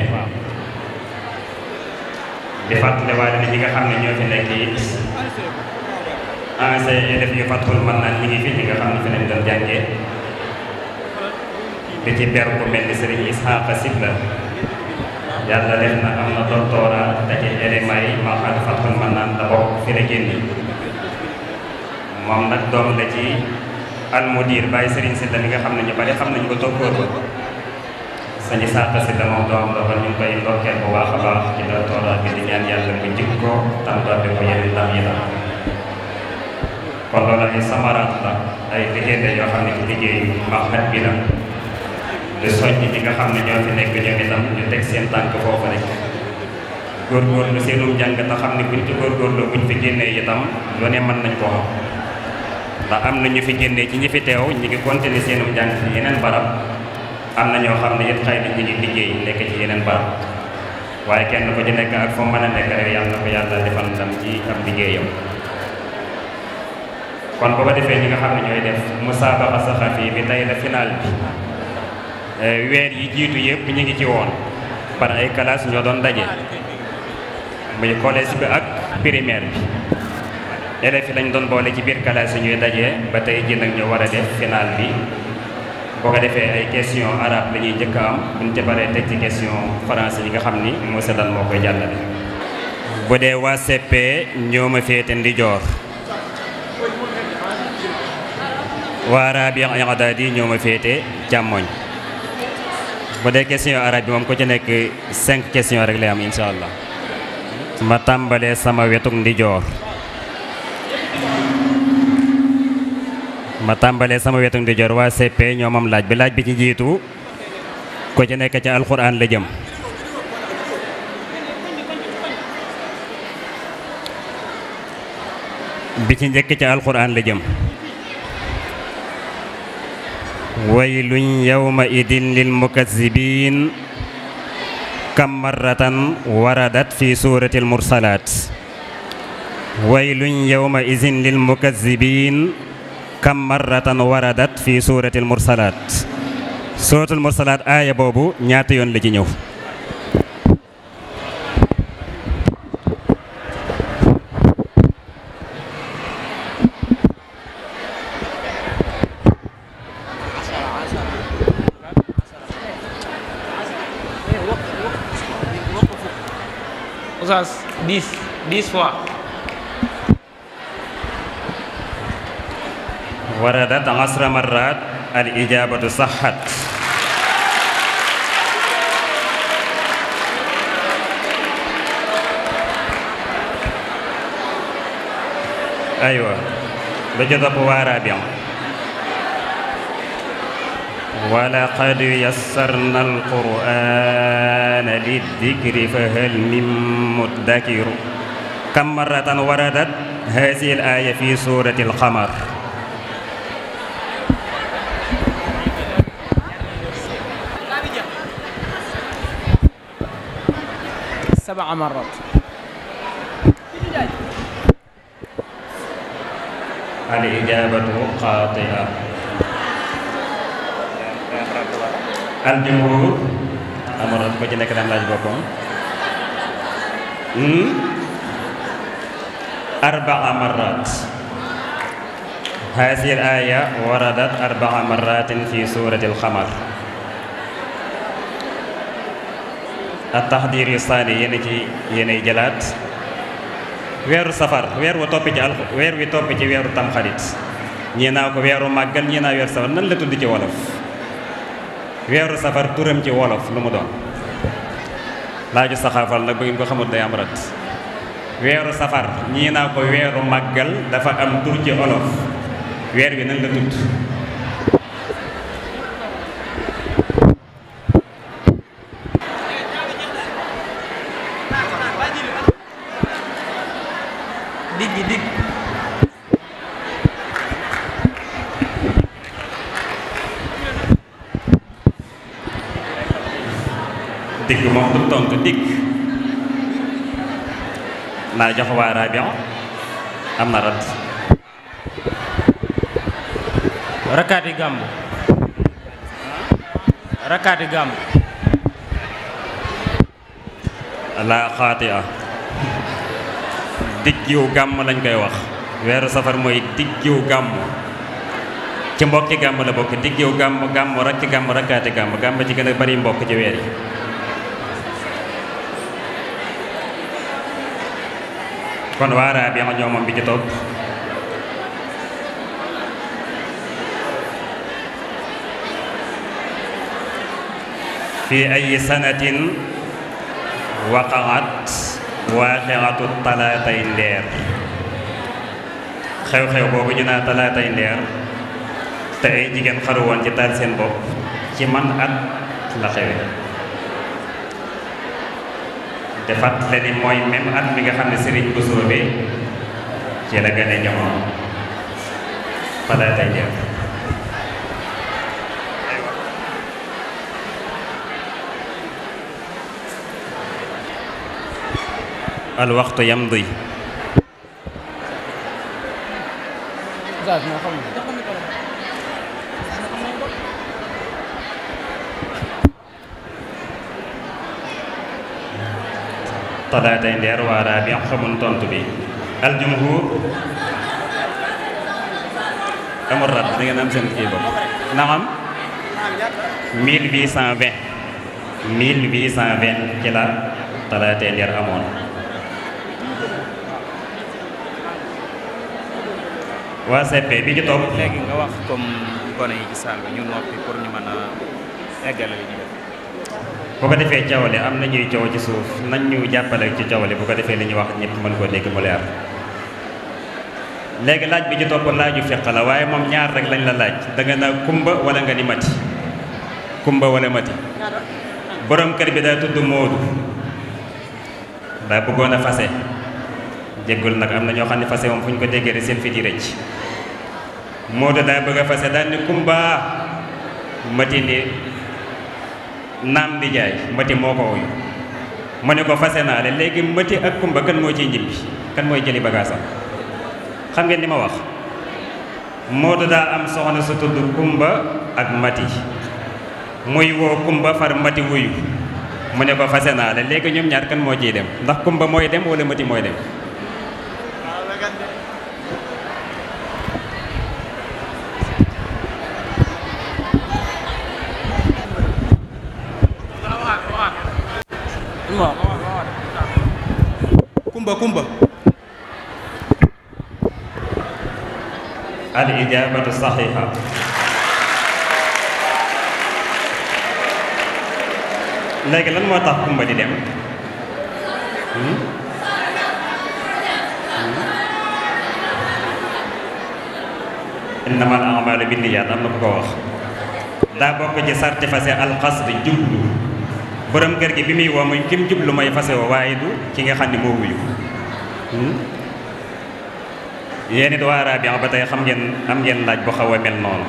di fàttali waa ñi nga xam ne ñoo fi nekk it ancien élèves yu Fathul Manaan ñi ngi fi ñi nga xam ne fi lañ doon jàngee di ci ber ku mel ni Serigne Ishaqa Sibla yàlla def na am na doctorat te ci éléments yi ma xam Fathul Manaan la bokk fi la génn moom nag doom la ci almudir Baye Serigne Sylla mi nga xam ne ñu bari xam nañu ko tokkóor ba Serigne Ishaqa Sibla moom doom la kon ñu ngi koy ndokkeel bu baax a baax ci doctorat bi di ñaan yàlla mu jik ko tam doon ko yeneen tam yi tam kon loolu ay samaraat la ay liggéey la yoo xam ne ci liggéey maxat bi la di soññ ñi nga xam ne ñoo fi nekk ñoom itam ñu teg seen tànk foofu rek góorgóorlu seenum jàng te xam ne buñ ci góorgóorlu buñ fi génnee itam lu ne mën nañ koo xam ndax am na ñu fi génnee ci ñi fi teew ñi ngi continuer seenum jàng ci yeneen barab am na ñoo xam ne it xëy na ñi ngi liggéey nekk ci yeneen barab waaye kenn ku ci nekk ak fu mën a nekk rek yàlla na ko yàlla defal ndam ci am liggéeyam. kon boo ko defee ñi nga xam ne ñooy def musaabaqa saxafi bi tey la final bi weer yi jiitu yëpp ñu ngi ci woon par ay classe ñoo doon daje muy collège bi ak primaire bi élèves yi lañ doon boole ci biir classe yi ñuy daje ba tey ji nag ñu war a def final bi boo ko defee ay question arabe la ñuy njëkk a am buñ ca baree teg ci question français yi nga xam ni monsieur Dan moo koy jàllale. bu dee waa CP ñoo ma féete ndijoor waa Rabi I'dadi ñoo ma féete càmmoñ bu dee question arabe bi moom ko ci nekk 5 questions rek lay am incha allah. ma tàmbalee sama wetuk ndijoor waa CP ñoo moom laaj bi ci jiitu ko ci nekk ci alquran la jëm. bi ci njëkk ci alquran la jëm. waylun yawma idin lil mukazzibin kam marratan waradat fi suratil mursalaat. waylun yawma idin lil mukazzibin kam marratan waradat fi suratil mursalaat. suratul mursalaat aaya boobu ñaata yoon la ci ñëw. Oustaz 10 fois. waradat 10 marrat al ijabatu sahhat. aywa ba ca topp waa Rabi walaqad yassarna alqur'ana liddikri fahal min muddakir kam marratan waradat hazihi al-aya fi surati al-qamar. 7 مرات. al-ijabatu khati'a. al-jumhur amoon ko ci nekk daan laaj boppam. 4 marrat. hazihi al-aya waradat 4 marratin fi surati al-qamar. at-tahdir yu saani yéenay jëlaat weeru safar weer wi topp ci weeru tamxarit ñii naa ko weeru màggal ñii naa weeru safar nan la tudd ci wolof. weeru safar turam ci wolof lu mu doon laaju saxaafal nag bu ngeen ko xamul day am rat. weeru safar ñii naa ko weeru màggal dafa am tur ci wolof weer wi nan la tudd. digg moom du tontu digg naa jox waa Rabi am na rat. rakkaati gàmmu la xaati'a diggiw gàmm lañ koy wax. weeru safar mooy diggiw gàmm ci mbokki gàmm la bokk. diggiw gàmm rakki gàmm rakkaati gàmm ci gën a bari mbokk ci weer yi. kon waa Rabi ñoo moom bi ci topp. fi ay sanatin waqaat waaqiatu talaatay ndeer. xew-xew boobu ñu naa talaatay ndeer te ay jigéen xaru woon ci taal seen bopp ci man at la xewe. te fàttali ni mooy même at mi nga xam ne Serigne Bousso bi ci la gane jamono. talaatay ndeer al waxtu yamdi talaatay ndeer waaraa bi xamun tontu bi aljumhur amul rat da ngeen am seen kii bopp naam 1820 ci la talaatay ndeer amoon waa CP bi ci topp léegi nga wax comme gone yi ci saal bi ñu noppi pour ñu mën a eggale li ñu def bu ko defee cawale am na ñuy coow ci suuf nañ ñu jàppale ci cawale bu ko defee li ñuy wax ñëpp mën koo dégg mu leer léegi laaj bi ci topp laaju fiq la waaye moom ñaar rek lañ la laaj da nga naa kumba wala nga ni mati kumba wala mati borom kër bi daa tudd Moodu daa bëggoon a fase jéggul nag am na ñoo xam ne fase moom fu ñu ko déggee rek seen fit yi rëcc Moodu daa bëgg a fase daal ni kumba mati ni naam di jaay mati moo ko wuyu mu ne ko fase naa de léegi mati ak kumba kan moo ciy njibbi kan mooy jëli bagaasam xam ngeen li ma wax Moodu daa am soxna su tudd kumba ak mati muy woo kumba far mati wuyu mu ne ko fase naa de léegi ñoom ñaar kan moo ciy dem ndax kumba mooy dem wala mati mooy dem kumba al ijabatu saxiixa léegi lan moo tax kumba di dem innamal a'maalu binniyaat am na ku ko wax daa bokk ci sarti fase alqasd jublu borom kër gi bi muy woo muy kim jublu mooy fase woo waaye du ki nga xam ne moo wuyu yéen it waa Rabia ba tey xam ngeen am ngeen laaj bu xaw a mel noonu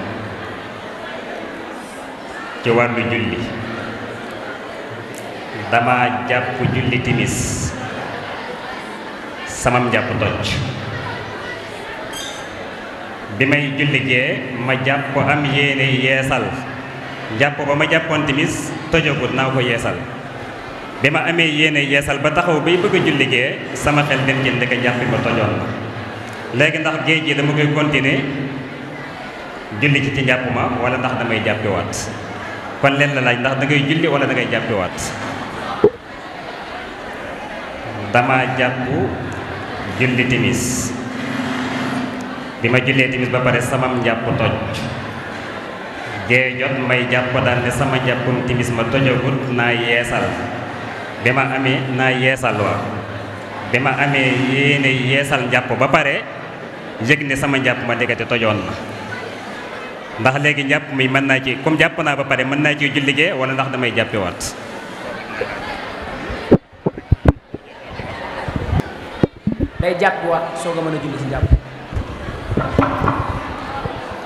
ci wàllu julli dama jàpp julli timis samam jàpp toj bi may julli gee ma jàpp am yéene yeesal jàpp ba ma jàppoon timis tojagut naa ko yeesal bi ma amee yéene yeesal ba taxaw bay bëgg a julli gee sama xel dem jënd ko jàppi ko tojoon na léegi ndax géej gi dama koy continuer julli ci njàpp ma wala ndax damay jàppiwaat kon leen la laaj ndax da ngay julli wala da ngay jàppiwaat dama jàpp julli timis bi ma jullee timis ba pare samam njàpp toj gee jot may jàpp daal ne sama njàppum timis ma tojagut naa yeesal bi ma amee naa yeesal waaw bi ma amee yéene yeesal njàpp ba pare yëg ne sama njàpp ma ndekete tojoon na ndax léegi njàpp mi mën naa ci comme jàpp naa ba pare mën naa ci julligee wala ndax damay jàppiwaat day jàppiwaat soo ko mën a julli si njàpp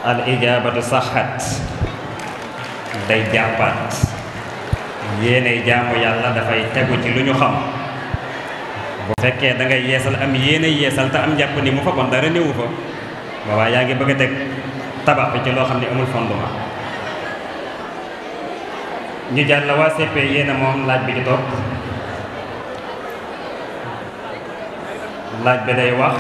al ijabatu saxat day jàppaat yéene jaamu yàlla dafay tegu ci lu ñu xam bu fekkee da ngay yeesal am yéene yeesal te am njàpp ni mu fa kon dara néewu fa boobaa yaa ngi bëgg a teg tabax bi ci loo xam ne amul fondement ñu jàll waa CP yéene moom laaj bi ci topp laaj bi day wax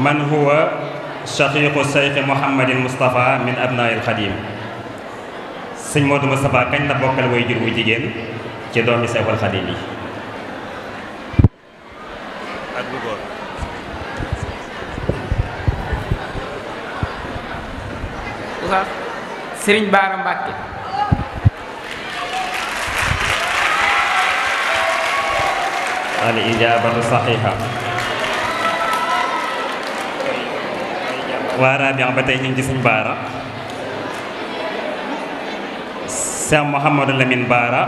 man huwa shaqiqu Cheikh Mouhamadil Moustapha min abnail Xadim sëñ Modou Moustapha kañ la bokkal way jur wu jigéen ci doomi Cheikhul Xadim yi ak bu góor Oustaz Sëriñ Baara Mbàkke al ijabatu saxiha waa Rabia ba tey ñu ngi ci sëñ Baara Cheikh Mouhamadou Lamine Baara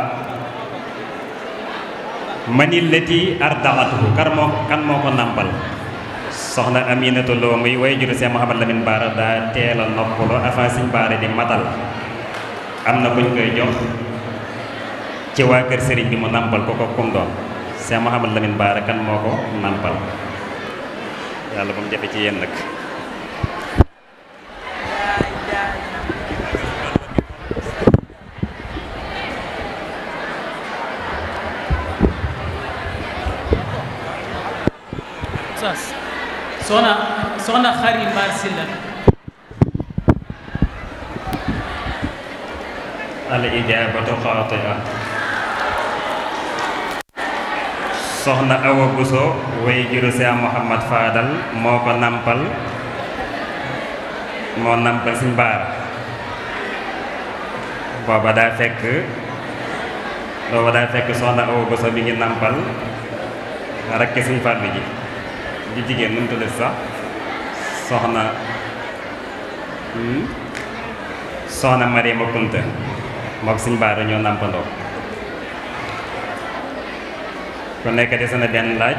manil lati ardaatuhu kan moo ko nàmpal soxna Aminata Lo muy way juru Cheikh Mouhamad Lamine Bara daa teel a noppalu avant Sëñ Bara di matal am na buñ koy jox ci waa kër sëriñ bi mu nàmpal ko kum doon Cheikh Mouhamad Lamine Bara kan moo ko nàmpal yàlla ba mu jafe ci yéen nag soxna Xari Mbaar Silla al ijaabatu xaati'a soxna Awa Buso way juru Seex Muhammad Faadal moo ko nampal Sëñ Bara booba daa fekk soxna Awa Buso mi ngi nampal rekk Sëñ Fallu ji di jigéen nu mu tudd sax soxna Mariama Kunta mook Sëñ Bara ñoo nampandoo ku nekk des na benn laaj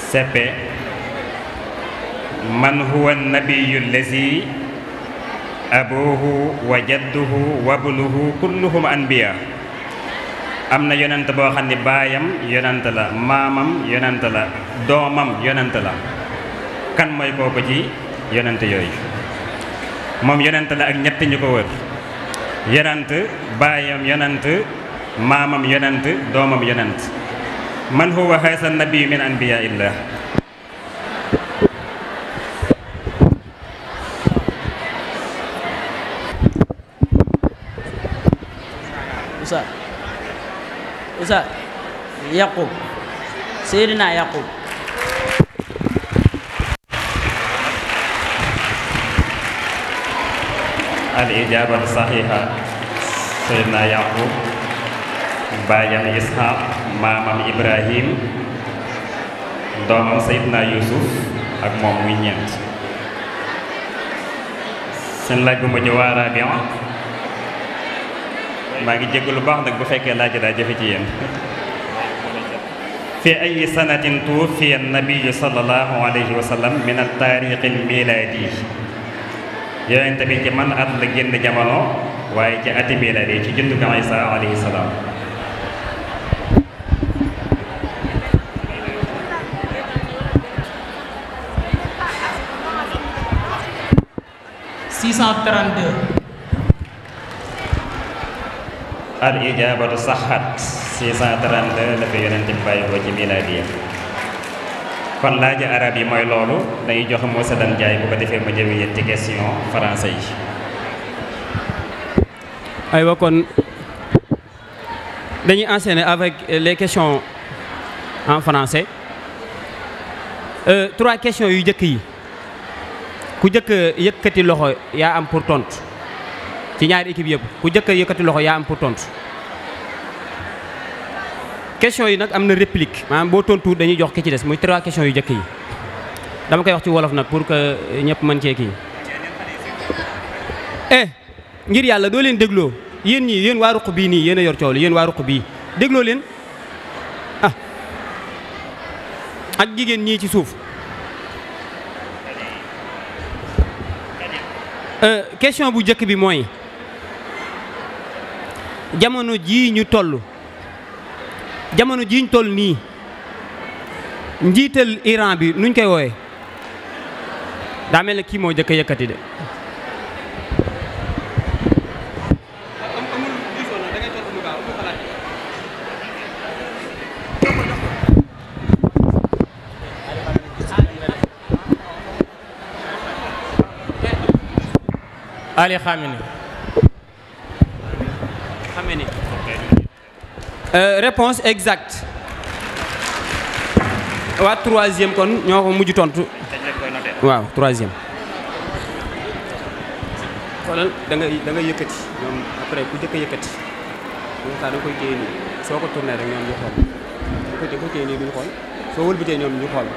seppe man huwa nabiyu lazi abuhu wa jadduhu wa ibnuhu kulluhum anbiya am na yonent boo xam ne baayam yonent la maamam yonent la doomam yonent la kan mooy kooku ci yonent yooyu moom yonent la ak ñett ñu ko wër yonent baayam yonent maamam yonent doomam yonent man huwa haasa nabiyu min anbiyaa illah Ustaz Yaqub Seydina Yaqub al ijaabatu saxiixa Seydina Yaqub baayam Ishaq maamam Ibrahim doomam Seydina Yusuf ak moom muy ñeent seen laaj bu mujj waa Rabia maa ngi jégg lu baax nag bu fekkee laaj daa jafe ci yéen fi ay sanatin tuwuffiya nabiyu sallallahu alayhi wa sallam min at-taarix al-milaadi yonent bi ci man at la génn jamono waaye ci ati milaadi ci juddu ga Isa alayhi salaam 632 al ijaabatu saxat 632 la fi yonent bi bàyyi ko ci milaadiya kon laaji arab yi mooy loolu dañuy joxe Moussa Dan Ndiaye bu ko defee ma jëmi yéen ci question français yi aywa kon dañuy enchaîner avec les questions en français 3 questions yu jëkk yi ku jëkk yëkkati loxo yaa am pour tontu ci ñaari équipe yëpp ku jëkk yëkkati loxo yaa am pour tontu question yi nag am na réplique maanaam boo tontu dañuy jox ki ci des muy 3 questions yu jëkk yi dama koy wax ci wolof nag pour que ñëpp mën cee kii ngir yàlla doo leen dégloo yéen ñii yéen waa ruq bii nii yéen a yor coow li yéen waa ruq bii dégloo leen ak jigéen ñii ci suuf question bu njëkk bi mooy jamono jii ñu toll nii njiital Iran bi nuñ koy woowe daa mel ne kii moo njëkk a yëkkati de Ali Khamenei. Réponse exacte. waa 3e kon ñoo ko mujj tontu. waaw 3e. xoolal da nga yëkkati ñoom après ku jëkk a yëkkati moom saa da nga koy téye nii soo ko tourné rek ñoom ñu xool da nga koy téye nii duñu xool soo wëlbatee ñoom ñu xool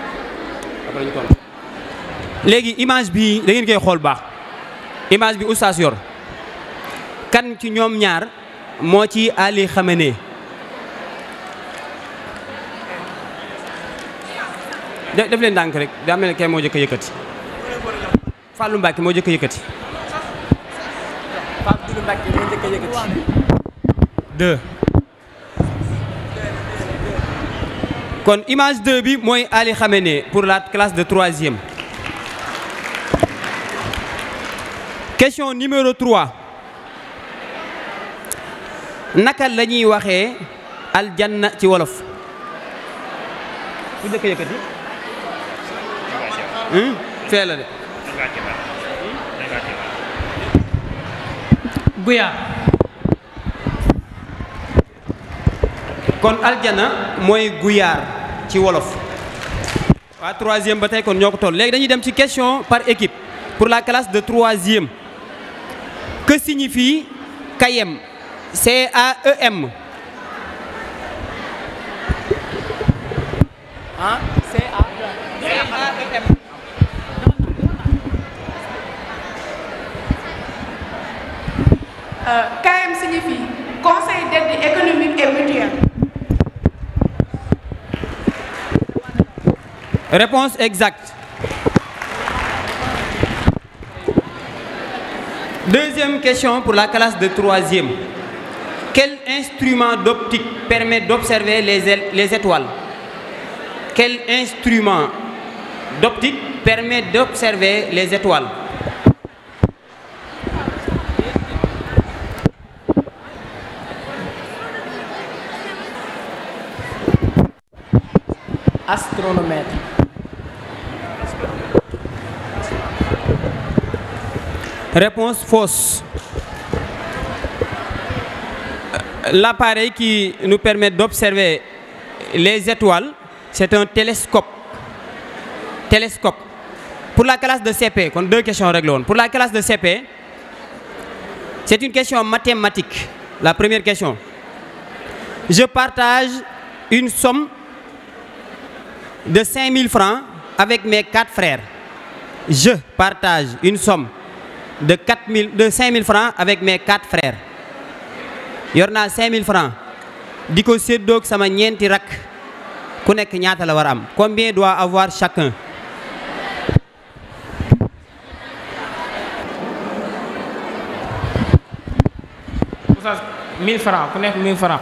après ñu tontu. léegi image bi da ngeen koy xool baax. image bi oustaz yor kan ci ñoom ñaar moo ci Ali Khamenei def leen ndànk rek daa mel ne kay moo jëkk a yëkkati Fallou Mbacke moo jëkk a yëkkati Fallou Mbacke moo jëkk a yëkkati 2 kon image 2 bi mooy Ali Khamenei pour la classe de 3e. Question numéro 3 naka la ñuy waxee aljanna ci wolof ku jëkk a yëkkati fee la de Guya. kon aljana mooy guyaar ci wolof waa 3e ba tey kon ñoo ko toll léegi dañuy dem ci question par équipe pour la classe de 3e. Que signifie CAEM? C-A-E-M. Hein? C-A-E-M. CAEM signifie Conseil d'aide économique et mutuelle. Réponse exacte. Deuxième question pour la classe de 3e. Quel instrument d'optique permet d'observer les étoiles? Quel instrument d'optique permet d'observer les étoiles? Astronomètre. Réponse fausse. L'appareil qui nous permet d'observer les étoiles, c'est un télescope. Télescope. Pour la classe de CP, kon 2 questions réglées. Pour la classe de CP, c'est une question mathématique. La première question. Je partage une somme de 5 000 francs avec mes 4 frères. Je partage une somme de 5 000 francs avec mes 4 frères. yor naa 5 000 francs di ko séddoog sama ñeenti rak ku nekk ñaata la war a am combien doit avoir chacun? Oustaz 1000 francs ku nekk 1000 francs.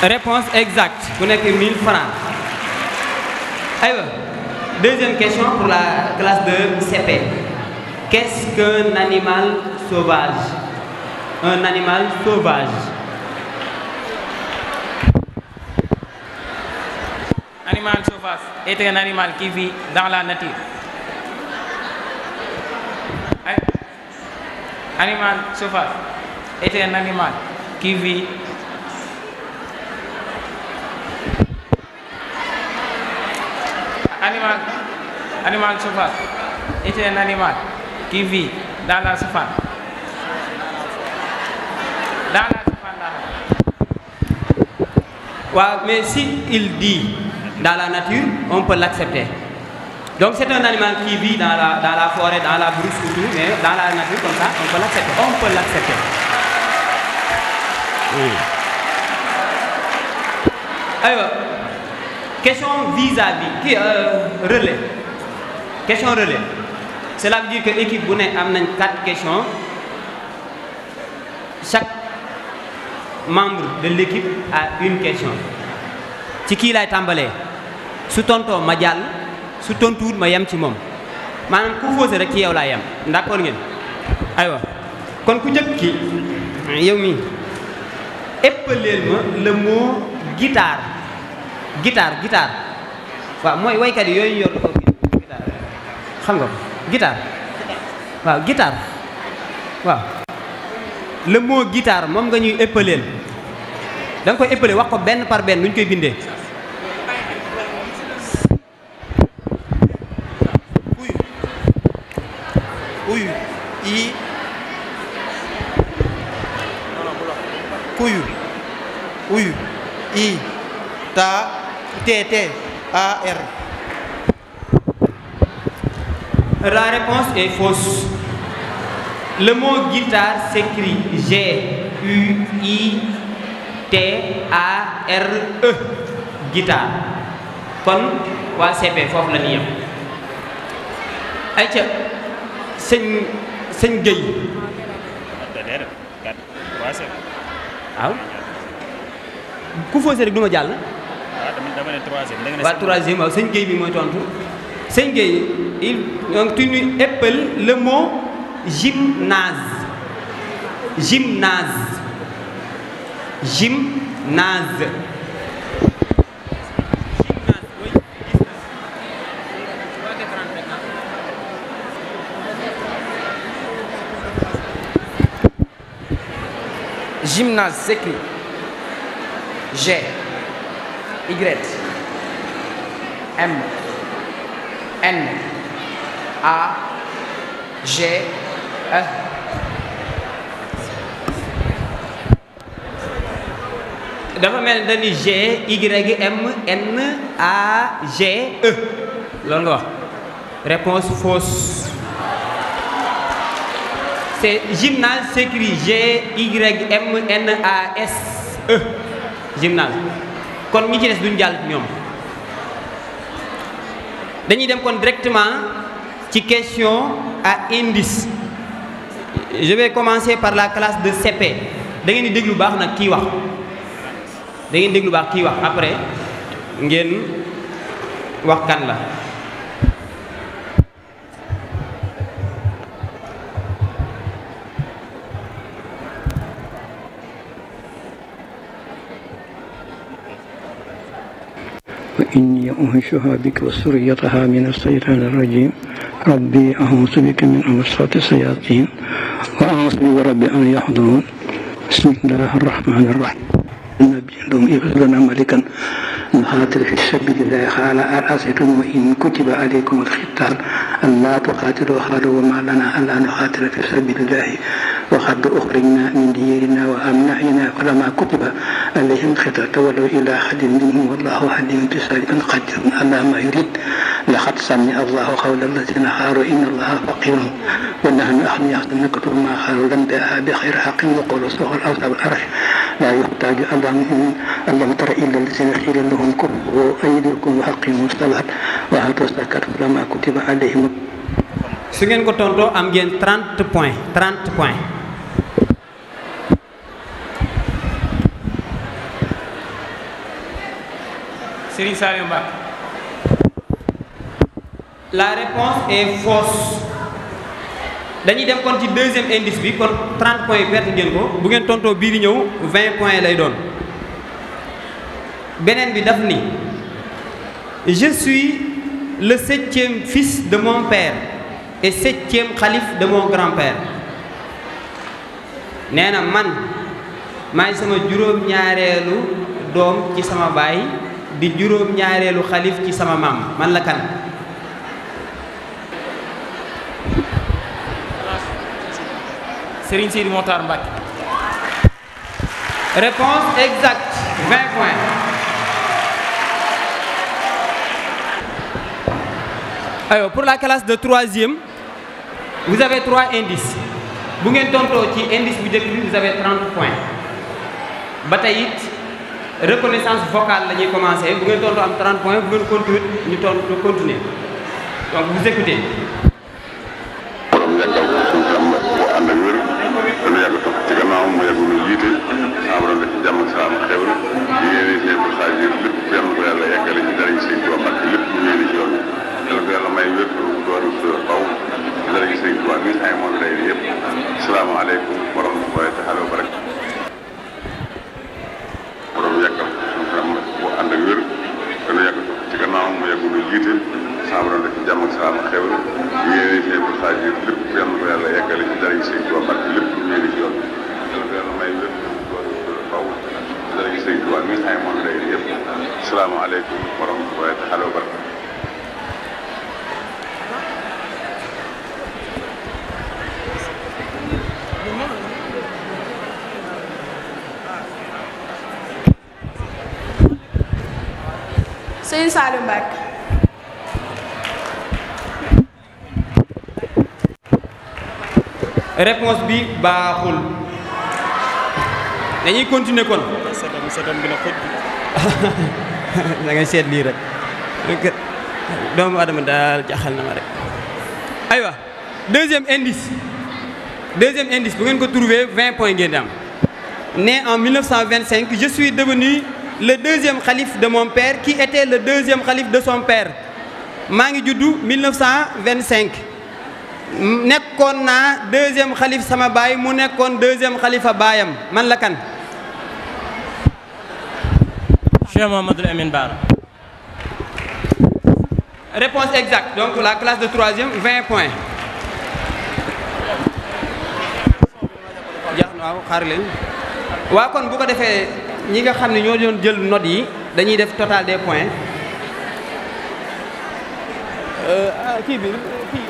Réponse exacte ku nekk 1000 francs. Aywa deuxième question pour la classe de CP. Qu'est-ce qu'un animal sauvage? Un animal sauvage. Animal sauvage est un animal qui vit dans la nature. Animal sauvage est un animal qui vit Animal sauvage est un animal qui vit dans la savane. Ouais, mais si il dit dans la nature, on peut l'accepter. Donc c'est un animal qui vit dans la forêt, dans la brousse ou tout, mais dans la nature comme ça, on peut l'accepter. On peut l'accepter. Oui. Alors, question vis-à-vis, relais. Question relais. Cela veut dire que l'équipe bu ne am nañ 4 questions. Chaque membre de l'équipe a une question. Ci kii lay tàmbalee su tontoo ma jàll su tontuwut ma yem ci moom maanaam ku faussé rek ci yow laa yem d'accord ngeen aywa kon ku njëkk ki yow mi épeleel ma le mot guitare guitare waaw mooy waykat yi yooyu yor ko guitare xam nga ko guitare waaw guitare waaw le mot guitare moom nga ñuy épeleel da nga koy épelé wax ko benn par benn nu ñu koy bindee uyu i kuyu uyu i ta t a r. La réponse est fausse. Le mot guitare s'écrit G-U-I-T-A-R-E. Guitare. Kon waa CP foofu la ñuy yem ay ca sëñ Guèye waaw ku faussé rek du ma jàll waa troisième waaw sëñ Guèye bi mooy tontu sëñ Guèye donc tu nous épelles le mot gymnase Gymnase s'écrit G Y M N A G E. dafa mel ni G Y M N A G E loolu nga wax réponse fausse. C'est gymnase s'écrit G Y M N A S E gymnase kon ñi ci des duñ jàll ñoom dañuy dem kon directement ci question à indice. Je vais commencer par la classe de CP da ngeen di déglu baax nag kii wax da ngeen déglu baax kii wax après ngeen wax kan la. وإني أنشها بك وسريتها من الشيطان الرجيم ربي أعوذ بك من همزات الشياطين وأعوذ بك ربي أن يحضرون بسم الله الرحمن الرحيم النبي لهم ابعث لنا ملكا نقاتل في سبيل الله قال أرأيتم وإن كتب عليكم القتال ألا تقاتلوا قالوا وما لنا ألا نقاتل في سبيل الله وقد أخرجنا من ديارنا وأمنعنا فلما كتب عليهم القتال تولوا إلى أحد منهم والله عليم بذلك قدير على ما يريد لقد سمع الله قول الذين قالوا إن الله فقير ونحن أغنياء نكتب ما قالوا لم جاء بخير حق وقولوا سوء الأوثاب الأرش لا يحتاج ألم تر إلا الذين قيل لهم كفوا أيديكم وأقيموا الصلاة وآتوا الزكاة فلما كتب عليهم. su ngeen ko tontoo am ngeen 30 points 30 points. Serigne Saliou Mbacké. La réponse est fausse. dañuy dem kon ci deuxième indice bi kon 30 points yi perte ngeen ko bu ngeen tontoo bii di ñëw 20 points lay doon. beneen bi daf ni je suis le 7e fils de mon père et 7e xalif de mon grand-père. nee na man maay sama juróom-ñaareelu doom ci sama baay di juróom-ñaareelu xalif ci sama maam man la kan. Serigne Sidi Mokhtar Mbacké. Réponse exacte 20 points. Alors pour la classe de 3e vous avez 3 indices bu ngeen tontoo ci indice bu njëkk bi vous avez 30 points ba tey it reconnaissance vocale la ñuy commencer bu ngeen tontoo am 30 points bu ngeen continuer ñu tontu continuer donc vous écoutez. borom yàggal ko suñu am mu ànd ak wér dana yàgg topp ci gannaaw mu yàgg lu jiite saa borom def ci jàmm ak salaam xew na yéene seen bu xaaj yi lépp yal na ko yàlla yeggale ci dara seen Tuubaa ak lépp lu yéene ci yoon yàlla ko yàlla may wér doon faw ci dara seen Tuubaa mi ay moom day yëpp asalaamaaleykum wa rahmatullaahi taala wa barakaatuh borom yàggal ko suñu am mu ànd ak wér dana yàgg topp ci gannaaw mu yàgg lu jiite saa borom def ci jàmm ak salaam xew na yéene seen bu xaaj yi lépp yal na ko yàlla yeggale ci dara seen Tuubaa ak lépp lu yéene ci yoon yàlla ko yàlla may wér doon faw ci dara seen Tuubaa mi ay moom day yëpp asalaamaaleykum wa rahmatullaahi taala wa barakaatuh. Serigne Saliou Mbacké. réponse bi baaxul dañuy continuer kon. setam bi na xoj. da ngay seet lii rek doomu adama daal jaxal na ma rek. aywa deuxième indice bu ngeen ko trouvé 20 points ngeen di am. Né en 1925, je suis devenu le deuxième khalife de mon père qui était le deuxième khalife de son père. maa ngi juddu 1925 nekkoon naa deuxième khalife sama baay mu nekkoon deuxième khalifa baayam man la kan. Cheikh Mouhamadoul Amine Bara. Réponse exacte, donc la classe de troisième 20 points. jeex na waaw xaar leen. waa kon bu ko defee ñi nga xam ne ñoo doon jël notes yi dañuy def total des points. kii bi kii.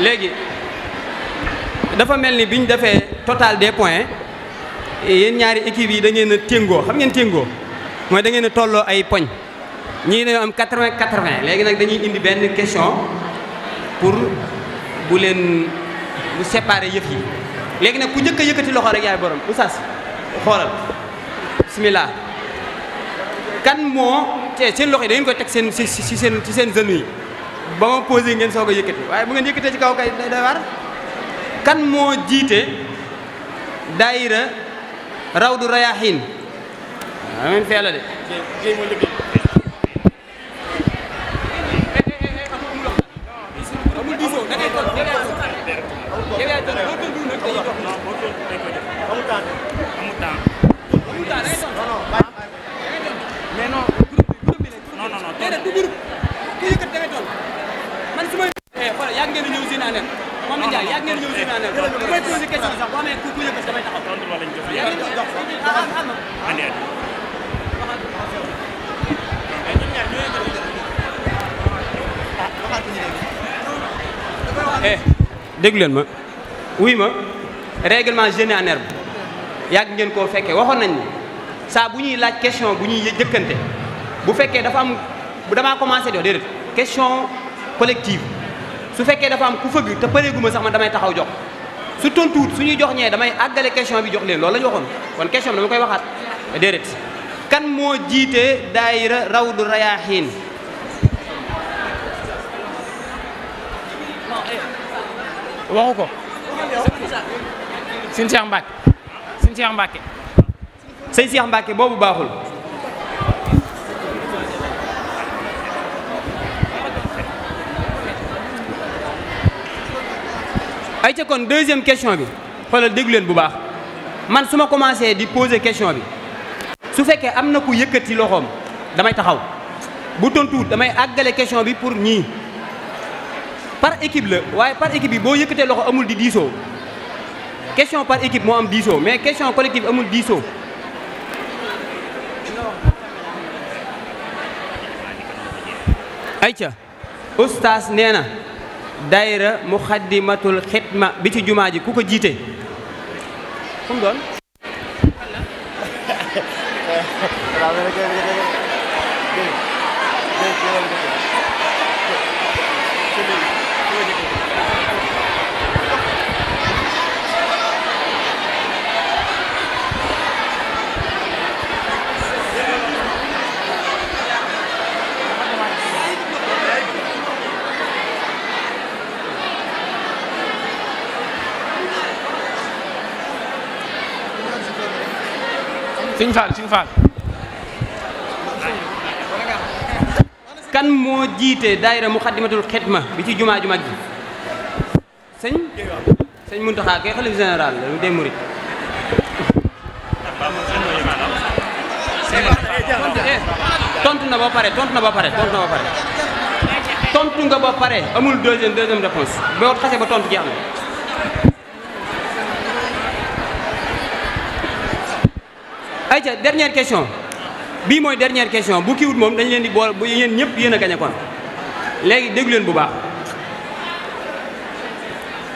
léegi dafa mel ni bi ñu defee total des points yéen ñaari équipe yi da ngeen a téngoo xam ngeen téngoo mooy da ngeen a tolloo ay poñ ñii dañoo am 80 léegi nag dañuy indi benn question pour bu leen bu séparer yëf yi léegi nag ku njëkk a yëkkati loxo rek yaay borom oustaz xoolal bismillah kan moo seen loxo yi da ngeen koy teg seen ci seen genou yi ba ma posé ngeen soog a yëkkati waaye bu ngeen yëkkatee ci kaw kay day war kan moo jiite daayira Rawdu Rayaahiin amen fee la de yaa ngeen ñëw si naan moom la Ndiaye yaa ngeen ñëw si naan bu may posé question sax boo amee ku yëkkati damay taxaw. déglu leen ma wuy ma règlement génie en herbe yàgg ngeen koo fekkee waxoon nañ ni saa bu ñuy laaj question bu ñuy jëkkante bu fekkee dafa am bu damaa commencé di wax déedéet question collective su fekkee dafa am ku fëgg te pareeguma sax man damay taxaw jox su tontuwut suñuy jox ñee damay àggale question bi jox leen loolu la ñu waxoon kon question bi dama koy waxaat déedéet kan moo jiite daayira Rawdu Rayaahiin waxu ko sëñ Cheikh Mbacke sëñ Cheikh Mbacke sëñ Cheikh Mbacke boobu baaxul ay ca kon deuxième question bi xoolal déglu leen bu baax man su ma commencé di poser question bi su fekkee am na ku yëkkati loxoom damay taxaw bu tontuwut damay àggale question bi pour ñii par équipe la waaye par équipe bi boo yëkkatee loxo amul di diisoo question par équipe moo am diisoo mais question collective amul diisoo ayca oustaz nee na daayira Muxaddamatul Xidma bi ci jumaa ji ku ko jiite fu mu doon Sëñ Fall kan moo jiite daayira Muxaddamatul Xidma bi ci jumaa ju mag ji sëñ Muntaxa kay xalifa général la des mourides tontu nga ba pare amul deuxième réponse boo xasee ba tontu jeex na ayca dernière question bii mooy dernière question bu kiiwut moom dañu leen di bool bu yéen ñëpp yéen a gañe kon léegi déglu leen bu baax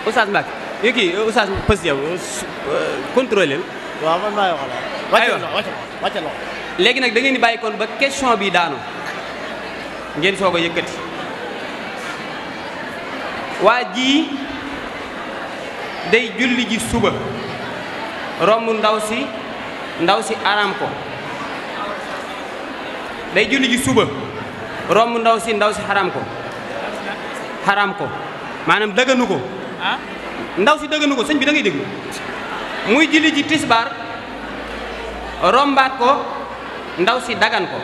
Oustaz Mbacke yow kii Oustaz Pës yow contrôlé leen. waaw man maa wàcce loxo léegi nag da ngeen di bàyyi kon ba question bi daanu ngeen soog a yëkkati waa ji day julli ji suba romb ndaw si araam ko day julli ji suba romb ndaw si xaraam ko maanaam dëgganu ko ndaw si dëgganu ko sëñ bi da ngay déglu muy julli ji tisbaar rombaat ko ndaw si dagan ko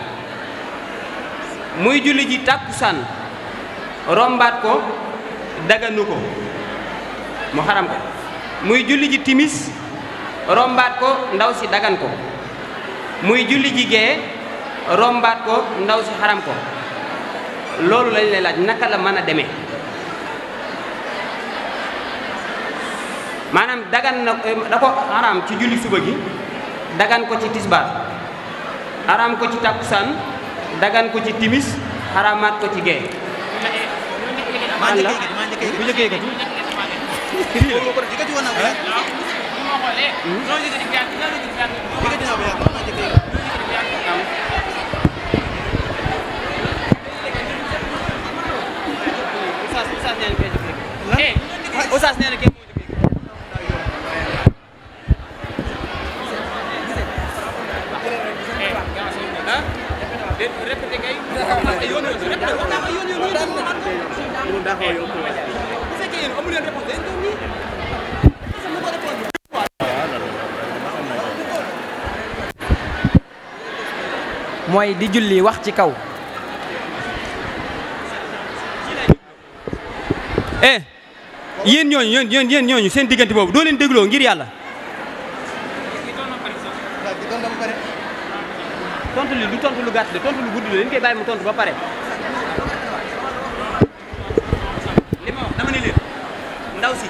muy julli ji tàkkusaan rombaat ko daganu ko mu xaram ko muy julli ji timis rombaat ko ndaw si dagan ko muy julli ji gee rombaat ko ndaw si xaram ko loolu lañ lay laaj naka la mën a demee maanaam dagan na da ko xaram ci julli suba gi dagan ko ci tisbaar xaram ko ci takkusaan dagan ko ci timis xaramaat ko ci gee mooy di julli wax ci kaw yéen ñooñu seen diggante boobu doo leen dégloo ngir yàlla tontu li du tontu lu gàtt de tontu lu gudd la dañ koy bàyyi mu tontu ba pare li ma wax dama ne leen ndaw si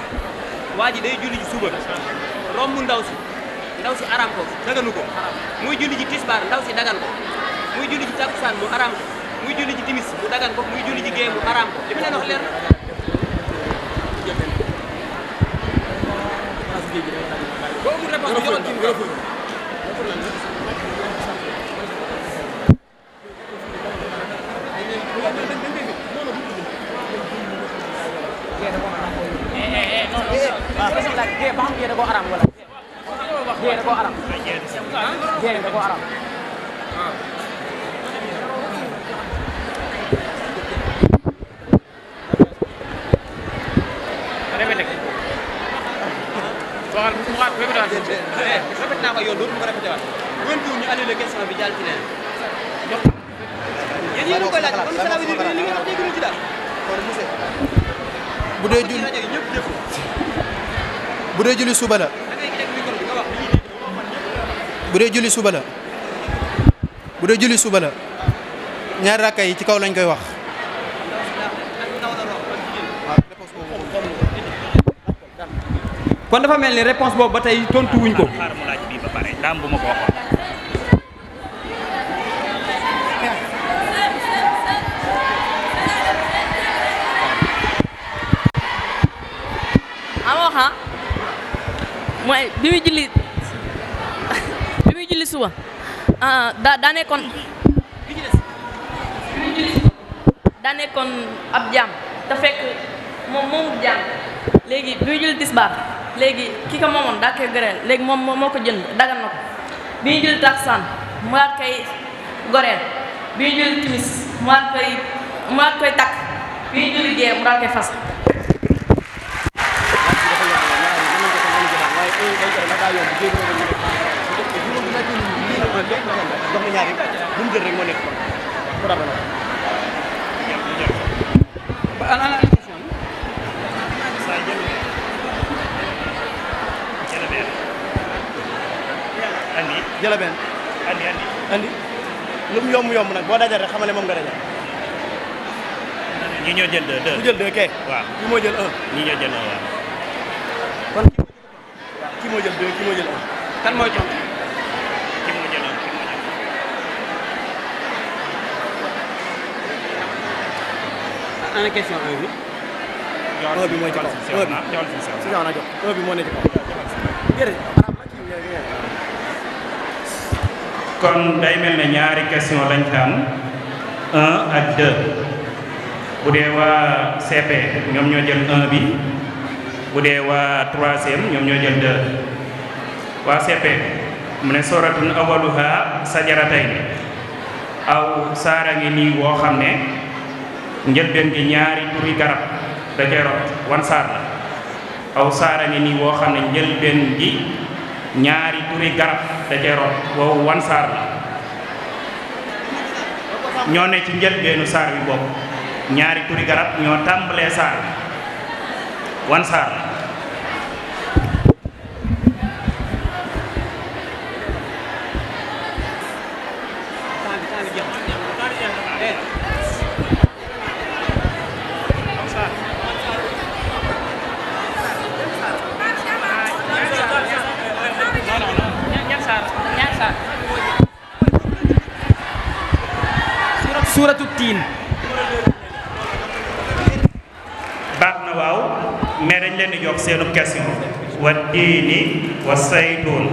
waa ji day julli ji suba romb ndaw si araam ko daganu ko muy julli ji tisbaar ndaw si dagan ko muy julli ji takkusaan mu araam ko muy julli ji timis mu dagan ko muy julli ji gee mu araam ko li ma leen wax leer bu dee julli suba la bu dee julli suba la ñaari rakka yi ci kaw lañ koy wax kon dafa mel ni réponse boobu ba tey tontu wuñ ko xaar mu laaj bii ba pare daam bu ma ko waxoon mooy bi muy julli suba daa nekkoon ab jaam te fekk moom moomu jaam léegi bi muy julli tisbaar léegi ki ko moomoon daa koy goreel léegi moom moo ko jënd dagan na ko bi muy julli takkusaan mu waat koy goreel bi muy julli timis mu waat koy takk bi muy julli gee mu waat koy fas jëla benn andi lu mu yomb nag boo dajal rek xamale moom nga dajal ñi ñoo jël 2 ku jël 2 kay waaw kii moo jël 1 ñi ñoo jël 1 waaw kon kii moo jël 2 kii moo jël 1 kan mooy jox kii moo jël 1 ana question 1 bi 1 bi mooy ci kaw 1 bi moo ne ci kaw kon day mel ne ñaari question lañ tànn 1 ak 2 bu dee waa CP ñoom ñoo jël 1 bi bu dee waa 3e ñoom ñoo jël 2 waa CP mu ne soratun awaluha sajaratayni aw saara ngi nii woo xam ne njëlbeen gi ñaari turi garab da cay rot wan saar la aw saara ngi nii woo xam ne njëlbeen gi ñaari turi garab da cay rot woowu wan saar la ñoo ne ci njëlbeenu saar bi bokk ñaari turi garab ñoo tàmbalee saar bi wan saar la suuratu tiin. baax na waaw mais dañ leen di jox seenu question wa diini wa saytuun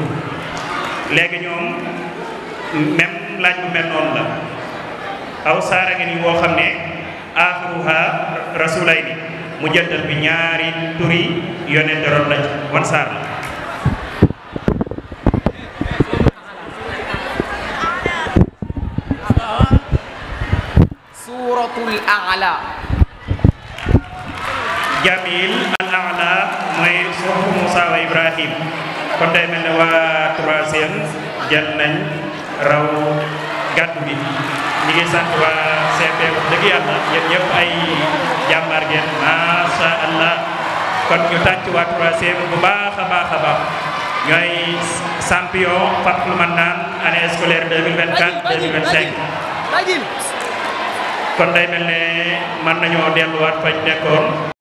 léegi ñoom même laaj bu mel noonu la aw saara ngi ni woo xam ne aaxiruha rasulayni mu jëntal bi ñaari turi yonent roon la wan saar la suuratul a'la. jamil al a'la mooy suufu Moussa wa Ibrahim kon day mel ne waa 3e jël nañ raw gàddu bi ñi ngi sant waa CP wax dëgg yàlla yéen ñëpp ay jàmbaar ngeen masha Allah kon ñu tàcc waa 3e bu baax a baax a baax ñooy champion Fathul Mannan année scolaire 2024 2025 kon day mel ne mën nañoo delluwaat fañ nekkoon